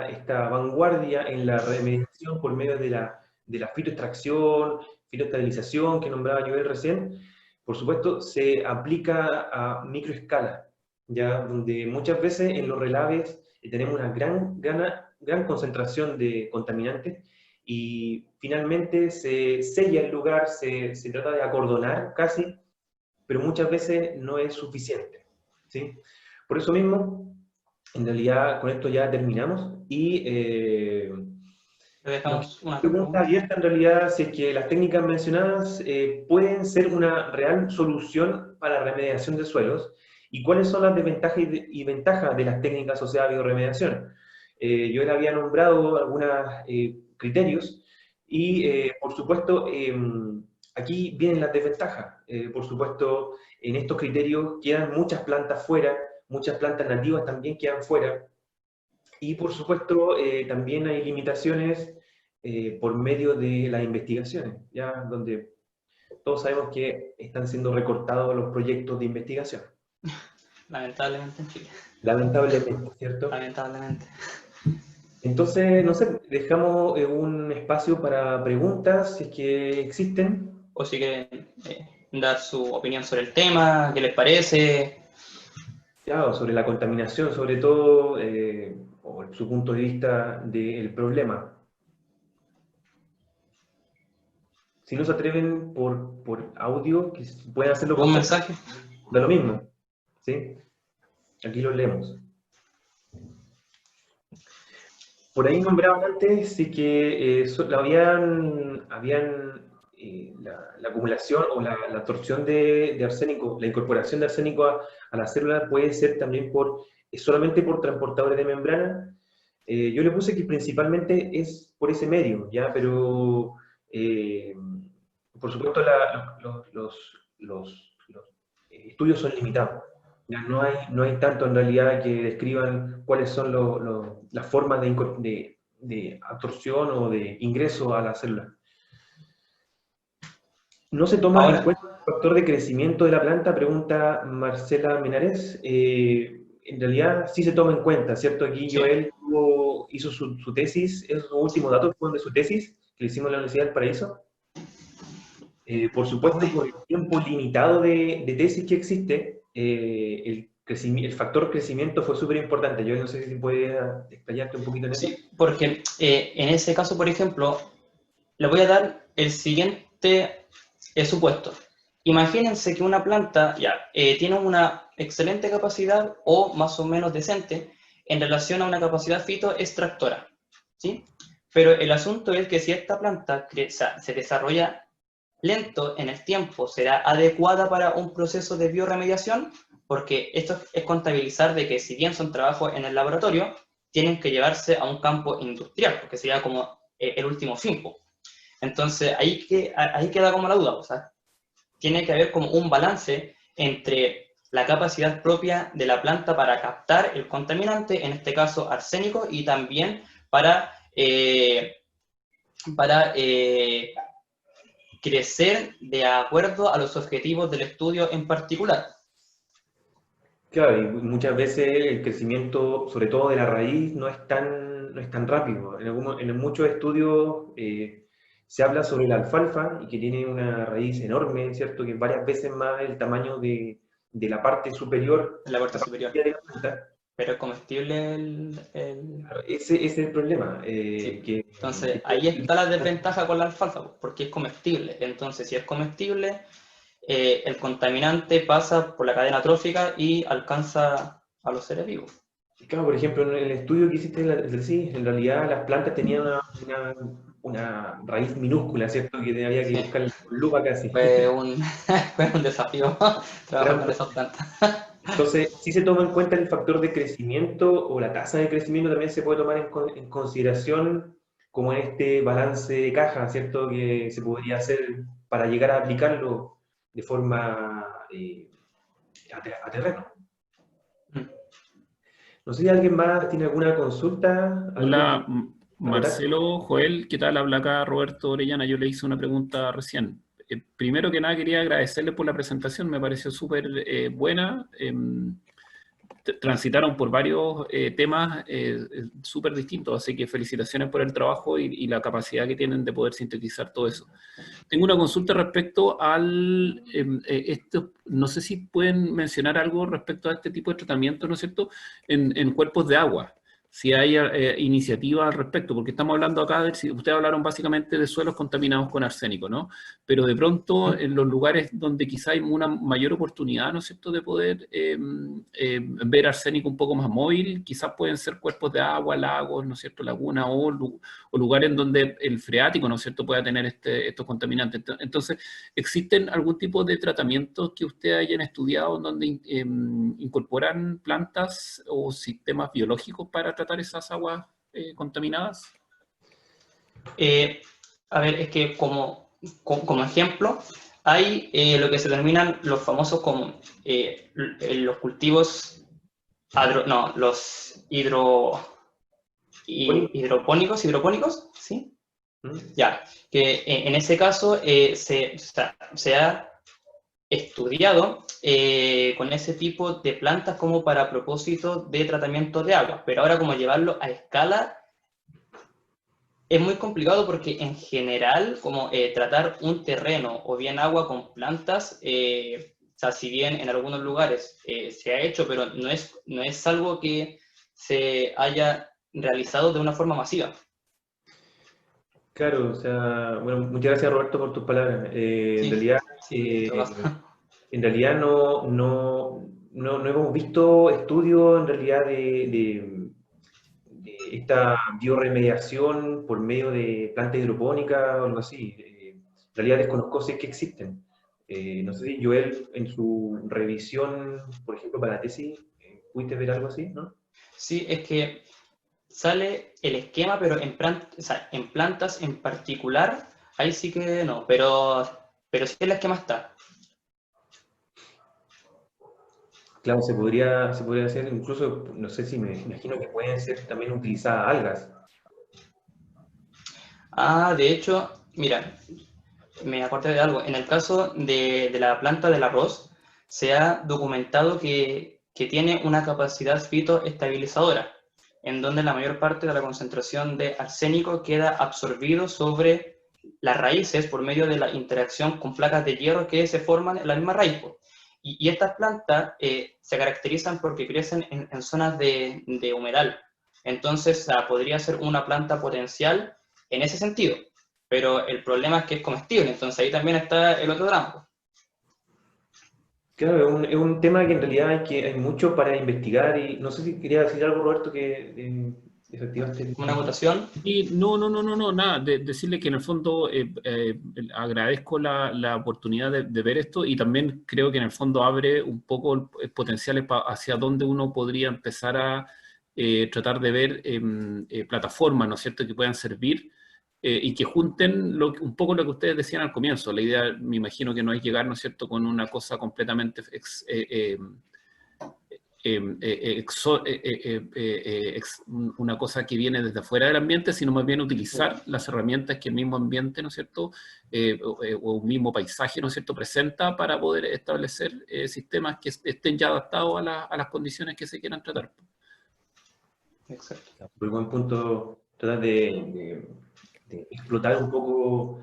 Speaker 2: esta vanguardia en la remediación por medio de la fitoextracción, fitoestabilización que nombraba Joel recién, por supuesto, se aplica a microescala, ya donde muchas veces en los relaves tenemos una gran concentración de contaminantes y finalmente se sella el lugar, se trata de acordonar casi, pero muchas veces no es suficiente, ¿sí? Por eso mismo, en realidad con esto ya terminamos y
Speaker 3: Dejamos una
Speaker 2: pregunta abierta en realidad si es que las técnicas mencionadas pueden ser una real solución para la remediación de suelos y cuáles son las desventajas y ventajas de las técnicas asociadas a bioremediación. Yo le había nombrado algunos criterios y por supuesto aquí vienen las desventajas. Por supuesto en estos criterios quedan muchas plantas fuera, muchas plantas nativas también quedan fuera y por supuesto también hay limitaciones por medio de las investigaciones, ¿ya? Donde todos sabemos que están siendo recortados los proyectos de investigación.
Speaker 3: Lamentablemente en Chile.
Speaker 2: Lamentablemente, ¿cierto?
Speaker 3: Lamentablemente.
Speaker 2: Entonces, no sé, dejamos un espacio para preguntas, si es que existen.
Speaker 3: O si quieren dar su opinión sobre el tema, qué les parece.
Speaker 2: Claro, sobre la contaminación, sobre todo, o su punto de vista del problema. Si no se atreven por audio, que pueden hacerlo por
Speaker 3: ¿Un
Speaker 2: chat,
Speaker 3: mensaje?
Speaker 2: da lo mismo, ¿sí? Aquí lo leemos. Por ahí nombraban antes sí que la acumulación o la absorción de arsénico, la incorporación de arsénico a la célula puede ser también solamente por transportadores de membrana. Yo le puse que principalmente es por ese medio, ¿ya? Pero eh, por supuesto los estudios son limitados. Ya no hay tanto en realidad que describan cuáles son las formas de absorción o de ingreso a la célula. ¿No se toma en
Speaker 3: Ahora,
Speaker 2: cuenta el factor de crecimiento de la planta? Pregunta Marcela Menares. En realidad sí se toma en cuenta, ¿cierto? Aquí
Speaker 3: sí.
Speaker 2: Joel hizo su tesis, esos últimos datos fueron de su tesis, que le hicimos en la Universidad del Paraíso. Por supuesto, por el tiempo limitado de tesis que existe, el factor crecimiento fue súper importante. Yo no sé si puedes explayarte un poquito en eso.
Speaker 3: Sí, porque en ese caso, por ejemplo, le voy a dar el siguiente supuesto. Imagínense que una planta ya tiene una excelente capacidad o más o menos decente en relación a una capacidad fitoextractora, ¿sí? Pero el asunto es que si esta planta se desarrolla lento en el tiempo, será adecuada para un proceso de bioremediación, porque esto es contabilizar de que si bien son trabajos en el laboratorio, tienen que llevarse a un campo industrial, porque sería como el último fin. Entonces, ahí queda como la duda, o sea, tiene que haber como un balance entre la capacidad propia de la planta para captar el contaminante, en este caso arsénico, y también para crecer de acuerdo a los objetivos del estudio en particular.
Speaker 2: Claro, y muchas veces el crecimiento, sobre todo de la raíz, no es tan rápido. En muchos estudios se habla sobre la alfalfa y que tiene una raíz enorme, ¿cierto? Que es varias veces más el tamaño de la parte superior,
Speaker 3: En la parte
Speaker 2: la
Speaker 3: superior.
Speaker 2: de la planta.
Speaker 3: Pero es comestible
Speaker 2: Claro, ese es el problema.
Speaker 3: Sí. Entonces, ahí está la desventaja con la alfalfa, porque es comestible. Entonces, si es comestible, el contaminante pasa por la cadena trófica y alcanza a los seres vivos.
Speaker 2: Claro, por ejemplo, en el estudio que hiciste sí, en realidad las plantas tenían una raíz minúscula, ¿cierto? Que había que buscar con lupa casi.
Speaker 3: Fue un desafío trabajar con esas plantas.
Speaker 2: Entonces, sí se toma en cuenta el factor de crecimiento o la tasa de crecimiento también se puede tomar en consideración como en este balance de caja, ¿cierto? Que se podría hacer para llegar a aplicarlo de forma a terreno. No sé si alguien más tiene alguna consulta.
Speaker 4: Hola, Marcelo, Joel, ¿qué tal? Habla acá Roberto Orellana. Yo le hice una pregunta recién. Primero que nada quería agradecerle por la presentación, me pareció súper buena. Transitaron por varios temas súper distintos, así que felicitaciones por el trabajo y la capacidad que tienen de poder sintetizar todo eso. Tengo una consulta respecto al, no sé si pueden mencionar algo respecto a este tipo de tratamiento, ¿no es cierto?, en cuerpos de agua. Si hay iniciativas al respecto, porque estamos hablando acá, ustedes hablaron básicamente de suelos contaminados con arsénico, ¿no? Pero de pronto en los lugares donde quizá hay una mayor oportunidad, ¿no es cierto?, de poder ver arsénico un poco más móvil, quizás pueden ser cuerpos de agua, lagos, ¿no es cierto?, lagunas o lugares en donde el freático, ¿no es cierto?, pueda tener estos contaminantes. Entonces, ¿existen algún tipo de tratamientos que ustedes hayan estudiado donde incorporan plantas o sistemas biológicos para tratar esas aguas contaminadas?
Speaker 3: A ver, es que como ejemplo, hay lo que se denominan los famosos como los cultivos, los hidropónicos, ¿sí? Ya, que en ese caso se ha estudiado con ese tipo de plantas como para propósito de tratamiento de agua, pero ahora como llevarlo a escala es muy complicado porque en general, como tratar un terreno o bien agua con plantas, o sea, si bien en algunos lugares se ha hecho, pero no es algo que se haya realizado de una forma masiva.
Speaker 2: Claro, o sea, bueno, muchas gracias Roberto por tus palabras.
Speaker 3: Sí, sí, en todo caso.
Speaker 2: En realidad no hemos visto estudios en realidad de esta bioremediación por medio de plantas hidropónicas o algo así. En realidad desconozco si es que existen. No sé si Joel en su revisión, por ejemplo, para la tesis, pudiste ver algo así, ¿no?
Speaker 3: Sí, es que sale el esquema, pero o sea, en plantas en particular, ahí sí que no, pero sí el esquema está.
Speaker 2: Claro, se podría hacer incluso, no sé si me imagino que pueden ser también utilizadas algas.
Speaker 3: Ah, de hecho, mira, me acordé de algo. En el caso de la planta del arroz, se ha documentado que tiene una capacidad fitoestabilizadora, en donde la mayor parte de la concentración de arsénico queda absorbido sobre las raíces por medio de la interacción con placas de hierro que se forman en la misma raíz. Y estas plantas se caracterizan porque crecen en zonas de humedal. Entonces, podría ser una planta potencial en ese sentido, pero el problema es que es comestible, entonces ahí también está el otro drama.
Speaker 2: Claro, es un tema que en realidad hay mucho para investigar y no sé si quería decir algo, Roberto, que desactivaste el
Speaker 3: Una
Speaker 2: micrófono.
Speaker 3: votación,
Speaker 4: Y no, nada, decirle que en el fondo agradezco la oportunidad de ver esto y también creo que en el fondo abre un poco potenciales hacia dónde uno podría empezar a tratar de ver plataformas, ¿no es cierto?, que puedan servir y que junten un poco lo que ustedes decían al comienzo. La idea, me imagino que no es llegar, ¿no es cierto?, con una cosa completamente una cosa que viene desde afuera del ambiente, sino más bien utilizar las herramientas que el mismo ambiente, ¿no es cierto?, o un mismo paisaje, ¿no es cierto?, presenta para poder establecer sistemas que estén ya adaptados a las condiciones que se quieran tratar.
Speaker 3: exacto.
Speaker 2: Por buen punto, tratar de explotar un poco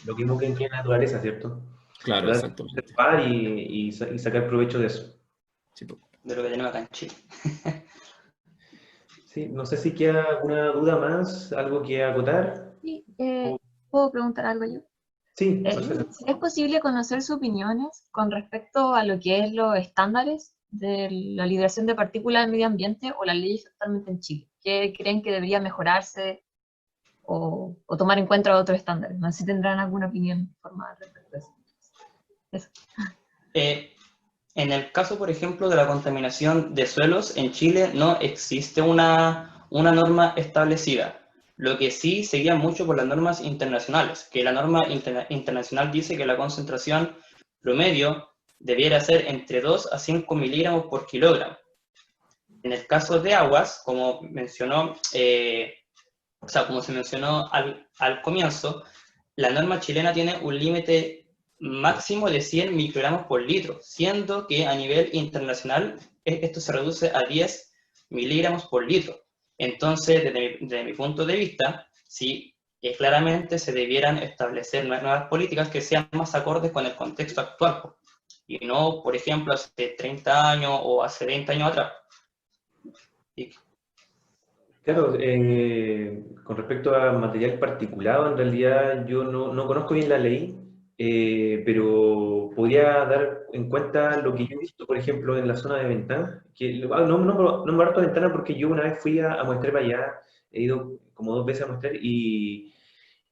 Speaker 2: lo que hemos que en la naturaleza, ¿cierto?
Speaker 4: Claro,
Speaker 2: Tratar de
Speaker 4: exactamente.
Speaker 2: observar y sacar provecho de eso.
Speaker 4: Sí, pues.
Speaker 3: De lo que tenemos acá en Chile.
Speaker 2: Sí, no sé si queda alguna duda más, algo que acotar.
Speaker 5: Sí,
Speaker 2: O-
Speaker 5: ¿puedo preguntar algo yo?
Speaker 2: Sí, Marcelo.
Speaker 5: ¿Es posible conocer sus opiniones con respecto a lo que es los estándares de la liberación de partículas del medio ambiente o las leyes actualmente en Chile? ¿Qué creen que debería mejorarse o tomar en cuenta otros estándares? No sé si tendrán alguna opinión formada respecto a eso. Eso.
Speaker 3: En el caso, por ejemplo, de la contaminación de suelos, en Chile no existe una norma establecida. Lo que sí seguía mucho por las normas internacionales, que la norma internacional dice que la concentración promedio debiera ser entre 2 a 5 miligramos por kilogramo. En el caso de aguas, como mencionó, o sea, como se mencionó al comienzo, la norma chilena tiene un límite máximo de 100 microgramos por litro, siendo que a nivel internacional esto se reduce a 10 miligramos por litro. Entonces, desde mi punto de vista, sí, claramente se debieran establecer nuevas políticas que sean más acordes con el contexto actual, y no, por ejemplo, hace 30 años o hace 20 años atrás. Y,
Speaker 2: Claro, con respecto a material particulado, en realidad yo no conozco bien la ley, pero podría dar en cuenta lo que yo he visto, por ejemplo, en la zona de Ventana, que no me harto Ventana porque yo una vez fui a muestrear para allá, he ido como 2 veces a muestrear y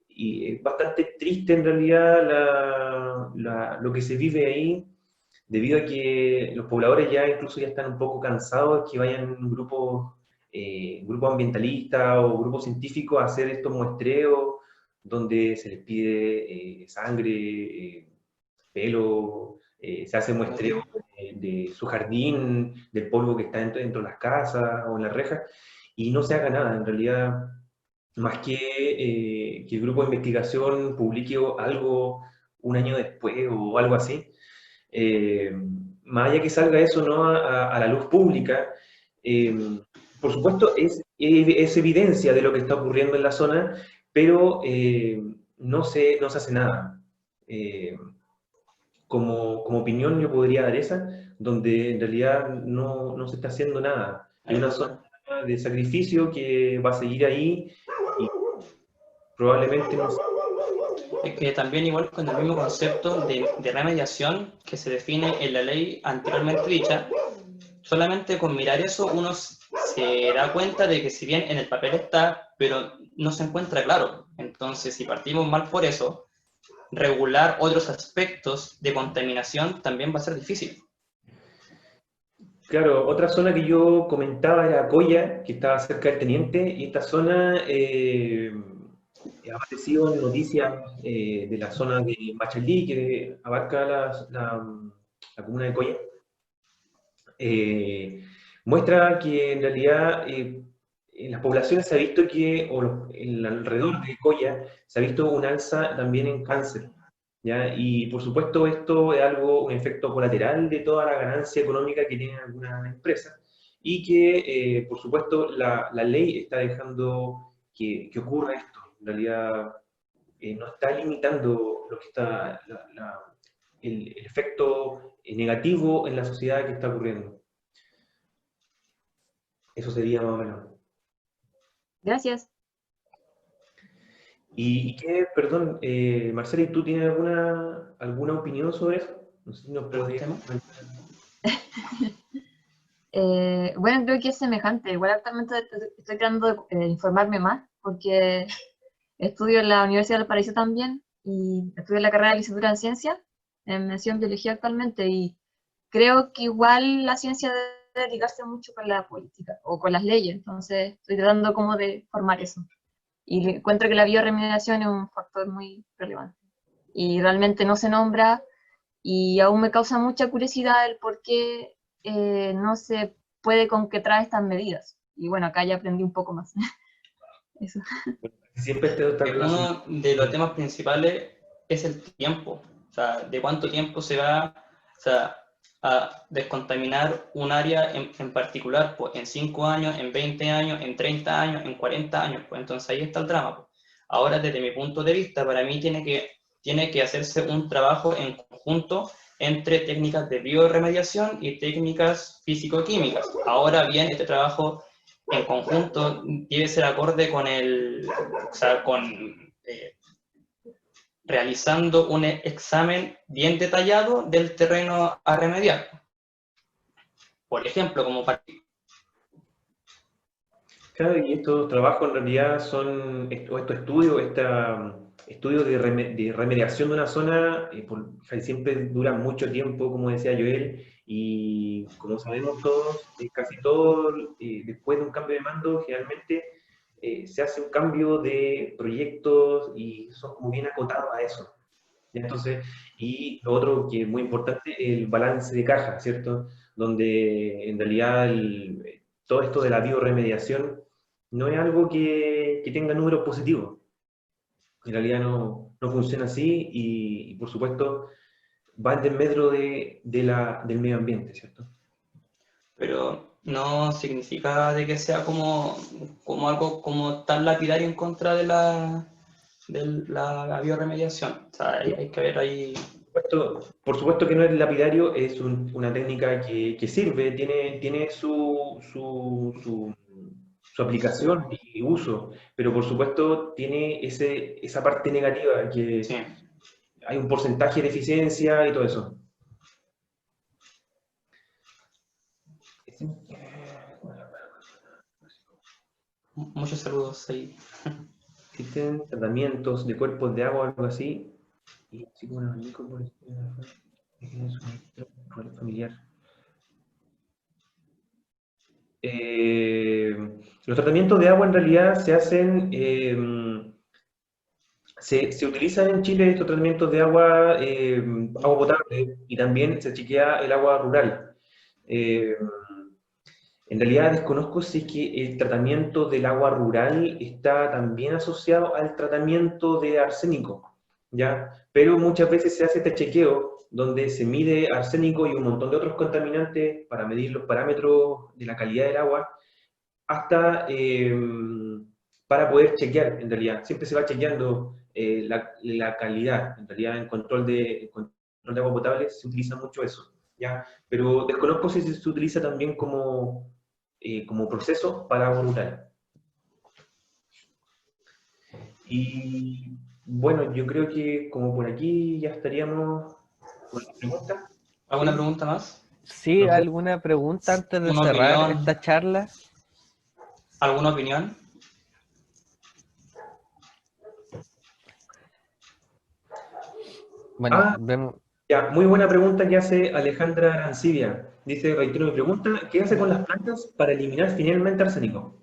Speaker 2: es bastante triste en realidad lo que se vive ahí, debido a que los pobladores ya incluso ya están un poco cansados que vayan grupos ambientalistas o grupos científicos a hacer estos muestreos donde se les pide sangre, pelo, se hace muestreo de su jardín, del polvo que está dentro de las casas o en las rejas, y no se haga nada. En realidad, más que el grupo de investigación publique algo un año después o algo así, eh, más allá que salga eso, ¿no?, a la luz pública, por supuesto, es evidencia de lo que está ocurriendo en la zona, pero no se hace nada. Como opinión yo podría dar esa, donde en realidad no se está haciendo nada. Hay una zona de sacrificio que va a seguir ahí y probablemente no.
Speaker 3: Es que también igual con el mismo concepto de remediación que se define en la ley anteriormente dicha, solamente con mirar eso uno se da cuenta de que si bien en el papel está, pero no se encuentra claro. Entonces, si partimos mal por eso, regular otros aspectos de contaminación también va a ser difícil.
Speaker 2: Claro, otra zona que yo comentaba era Coya, que estaba cerca del Teniente, y esta zona ha aparecido en noticias de la zona de Machalí, que abarca la comuna de Coya. Muestra que en realidad en las poblaciones se ha visto que, alrededor de Coya, se ha visto un alza también en cáncer, ¿ya? Y por supuesto esto es un efecto colateral de toda la ganancia económica que tienen algunas empresas y que por supuesto la ley está dejando que ocurra esto. En realidad no está limitando lo que está el efecto negativo en la sociedad que está ocurriendo. Eso sería más o menos.
Speaker 5: Gracias.
Speaker 2: ¿Y qué, perdón, Marcela, ¿y tú tienes alguna opinión sobre eso? No sé si nos podrías comentar.
Speaker 5: Bueno, creo que es semejante. Igual actualmente estoy tratando de informarme más porque estudio en la Universidad del Paraíso también y estudio la carrera de licenciatura en ciencia, en mención biología actualmente, y creo que igual la ciencia debe ligarse mucho con la política o con las leyes, entonces estoy tratando como de formar eso. Y encuentro que la bioremediación es un factor muy relevante. Y realmente no se nombra y aún me causa mucha curiosidad el por qué no se puede concretar estas medidas. Y bueno, acá ya aprendí un poco más. Eso.
Speaker 2: Siempre está
Speaker 3: Uno de los temas principales es el tiempo. O sea, de cuánto tiempo se va, o sea, a descontaminar un área en particular, pues en 5 años, en 20 años, en 30 años, en 40 años, pues entonces ahí está el drama. Pues. Ahora, desde mi punto de vista, para mí tiene que hacerse un trabajo en conjunto entre técnicas de bioremediación y técnicas físico-químicas. Ahora bien, este trabajo en conjunto debe ser acorde con realizando un examen bien detallado del terreno a remediar. Por ejemplo, como
Speaker 2: Claro, y estos trabajos en realidad son, estos estudios de remediación de una zona, siempre duran mucho tiempo, como decía Joel, y como sabemos todos, casi todo, después de un cambio de mando, generalmente se hace un cambio de proyectos y son como bien acotados a eso. Entonces, y lo otro que es muy importante, el balance de caja, ¿cierto? Donde en realidad todo esto de la bioremediación no es algo que tenga números positivos. En realidad no funciona así y, por supuesto va en desmedro del medio ambiente, ¿cierto?
Speaker 3: pero no significa de que sea como algo como tan lapidario en contra de la bioremediación. O sea, hay que ver ahí.
Speaker 2: Por supuesto que no es lapidario, es una técnica que sirve, tiene su aplicación y uso, pero por supuesto tiene esa parte negativa, que
Speaker 3: Sí.
Speaker 2: hay un porcentaje de eficiencia y todo eso.
Speaker 3: Muchos saludos ahí.
Speaker 2: Existen tratamientos de cuerpos de agua o algo así, y así como un abanico por familiar. Los tratamientos de agua en realidad se hacen, se utilizan en Chile estos tratamientos de agua, agua potable, y también se chequea el agua rural. En realidad desconozco si es que el tratamiento del agua rural está también asociado al tratamiento de arsénico, ¿ya? Pero muchas veces se hace este chequeo donde se mide arsénico y un montón de otros contaminantes para medir los parámetros de la calidad del agua, hasta para poder chequear, en realidad. Siempre se va chequeando la calidad, en realidad, en control de agua potable se utiliza mucho eso, ¿ya? Pero desconozco si se utiliza también como proceso para agua rural. Y bueno, yo creo que como por aquí ya estaríamos con las preguntas.
Speaker 3: ¿Alguna
Speaker 2: ¿Sí?
Speaker 3: pregunta más?
Speaker 6: Sí,
Speaker 2: No sé.
Speaker 6: ¿alguna pregunta antes de
Speaker 3: ¿Una
Speaker 6: cerrar
Speaker 3: opinión?
Speaker 6: esta charla?
Speaker 3: ¿Alguna opinión?
Speaker 6: Bueno,
Speaker 2: Ah, ya, muy buena pregunta que hace Alejandra Arancibia. Dice, reitero mi pregunta, ¿qué hace con las plantas para eliminar finalmente arsénico?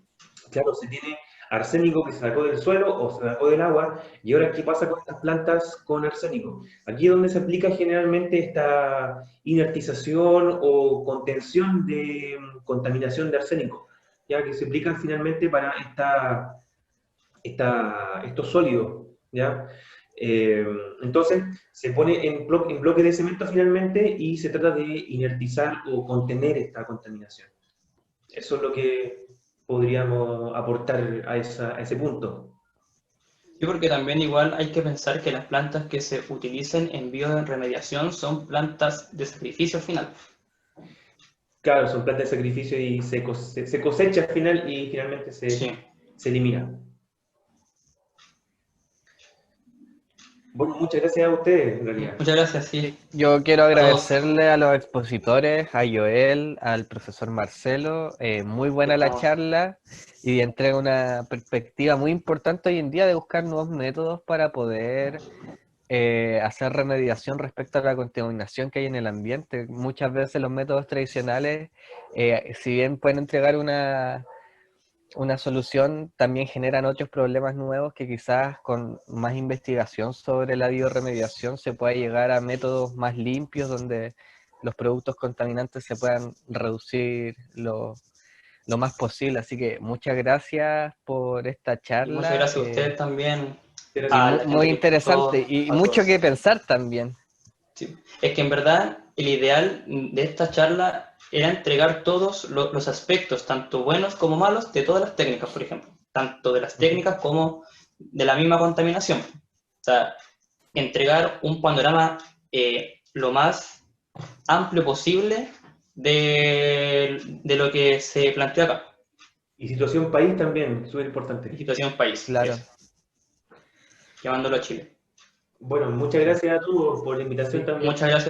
Speaker 2: Claro, se tiene arsénico que se sacó del suelo o se sacó del agua, y ahora ¿qué pasa con estas plantas con arsénico? Aquí es donde se aplica generalmente esta inertización o contención de contaminación de arsénico, ya que se aplican finalmente para estos sólidos, ¿ya? Entonces, se pone en bloque de cemento finalmente y se trata de inertizar o contener esta contaminación. Eso es lo que podríamos aportar a ese punto.
Speaker 3: Sí, porque también igual hay que pensar que las plantas que se utilicen en bioremediación son plantas de sacrificio final.
Speaker 2: Claro, son plantas de sacrificio y se cosecha al final y finalmente
Speaker 3: Sí.
Speaker 2: se elimina. Bueno, muchas gracias a ustedes, en realidad.
Speaker 3: Muchas gracias, sí.
Speaker 6: yo quiero
Speaker 3: A todos.
Speaker 6: agradecerle a los expositores, a Joel, al profesor Marcelo. Muy buena la charla y entrega una perspectiva muy importante hoy en día de buscar nuevos métodos para poder hacer remediación respecto a la contaminación que hay en el ambiente. Muchas veces los métodos tradicionales, si bien pueden entregar una solución, también generan otros problemas nuevos que quizás con más investigación sobre la bioremediación se pueda llegar a métodos más limpios donde los productos contaminantes se puedan reducir lo más posible. Así que muchas gracias por esta
Speaker 3: Y
Speaker 6: charla.
Speaker 3: muchas gracias a ustedes también.
Speaker 2: Gracias.
Speaker 3: A la gente
Speaker 6: Muy
Speaker 3: que
Speaker 6: interesante
Speaker 3: escuchó,
Speaker 6: y
Speaker 3: a
Speaker 6: mucho
Speaker 3: todos.
Speaker 6: que pensar también.
Speaker 3: Sí. Es que en verdad el ideal de esta charla era entregar todos los aspectos, tanto buenos como malos, de todas las técnicas, por ejemplo. Tanto de las técnicas como de la misma contaminación. O sea, entregar un panorama lo más amplio posible de lo que se planteó acá.
Speaker 2: Y situación país también, súper importante.
Speaker 3: Situación país.
Speaker 6: Claro.
Speaker 3: Eso. Llevándolo a Chile.
Speaker 2: Bueno, muchas gracias a todos por la invitación también.
Speaker 3: Muchas gracias.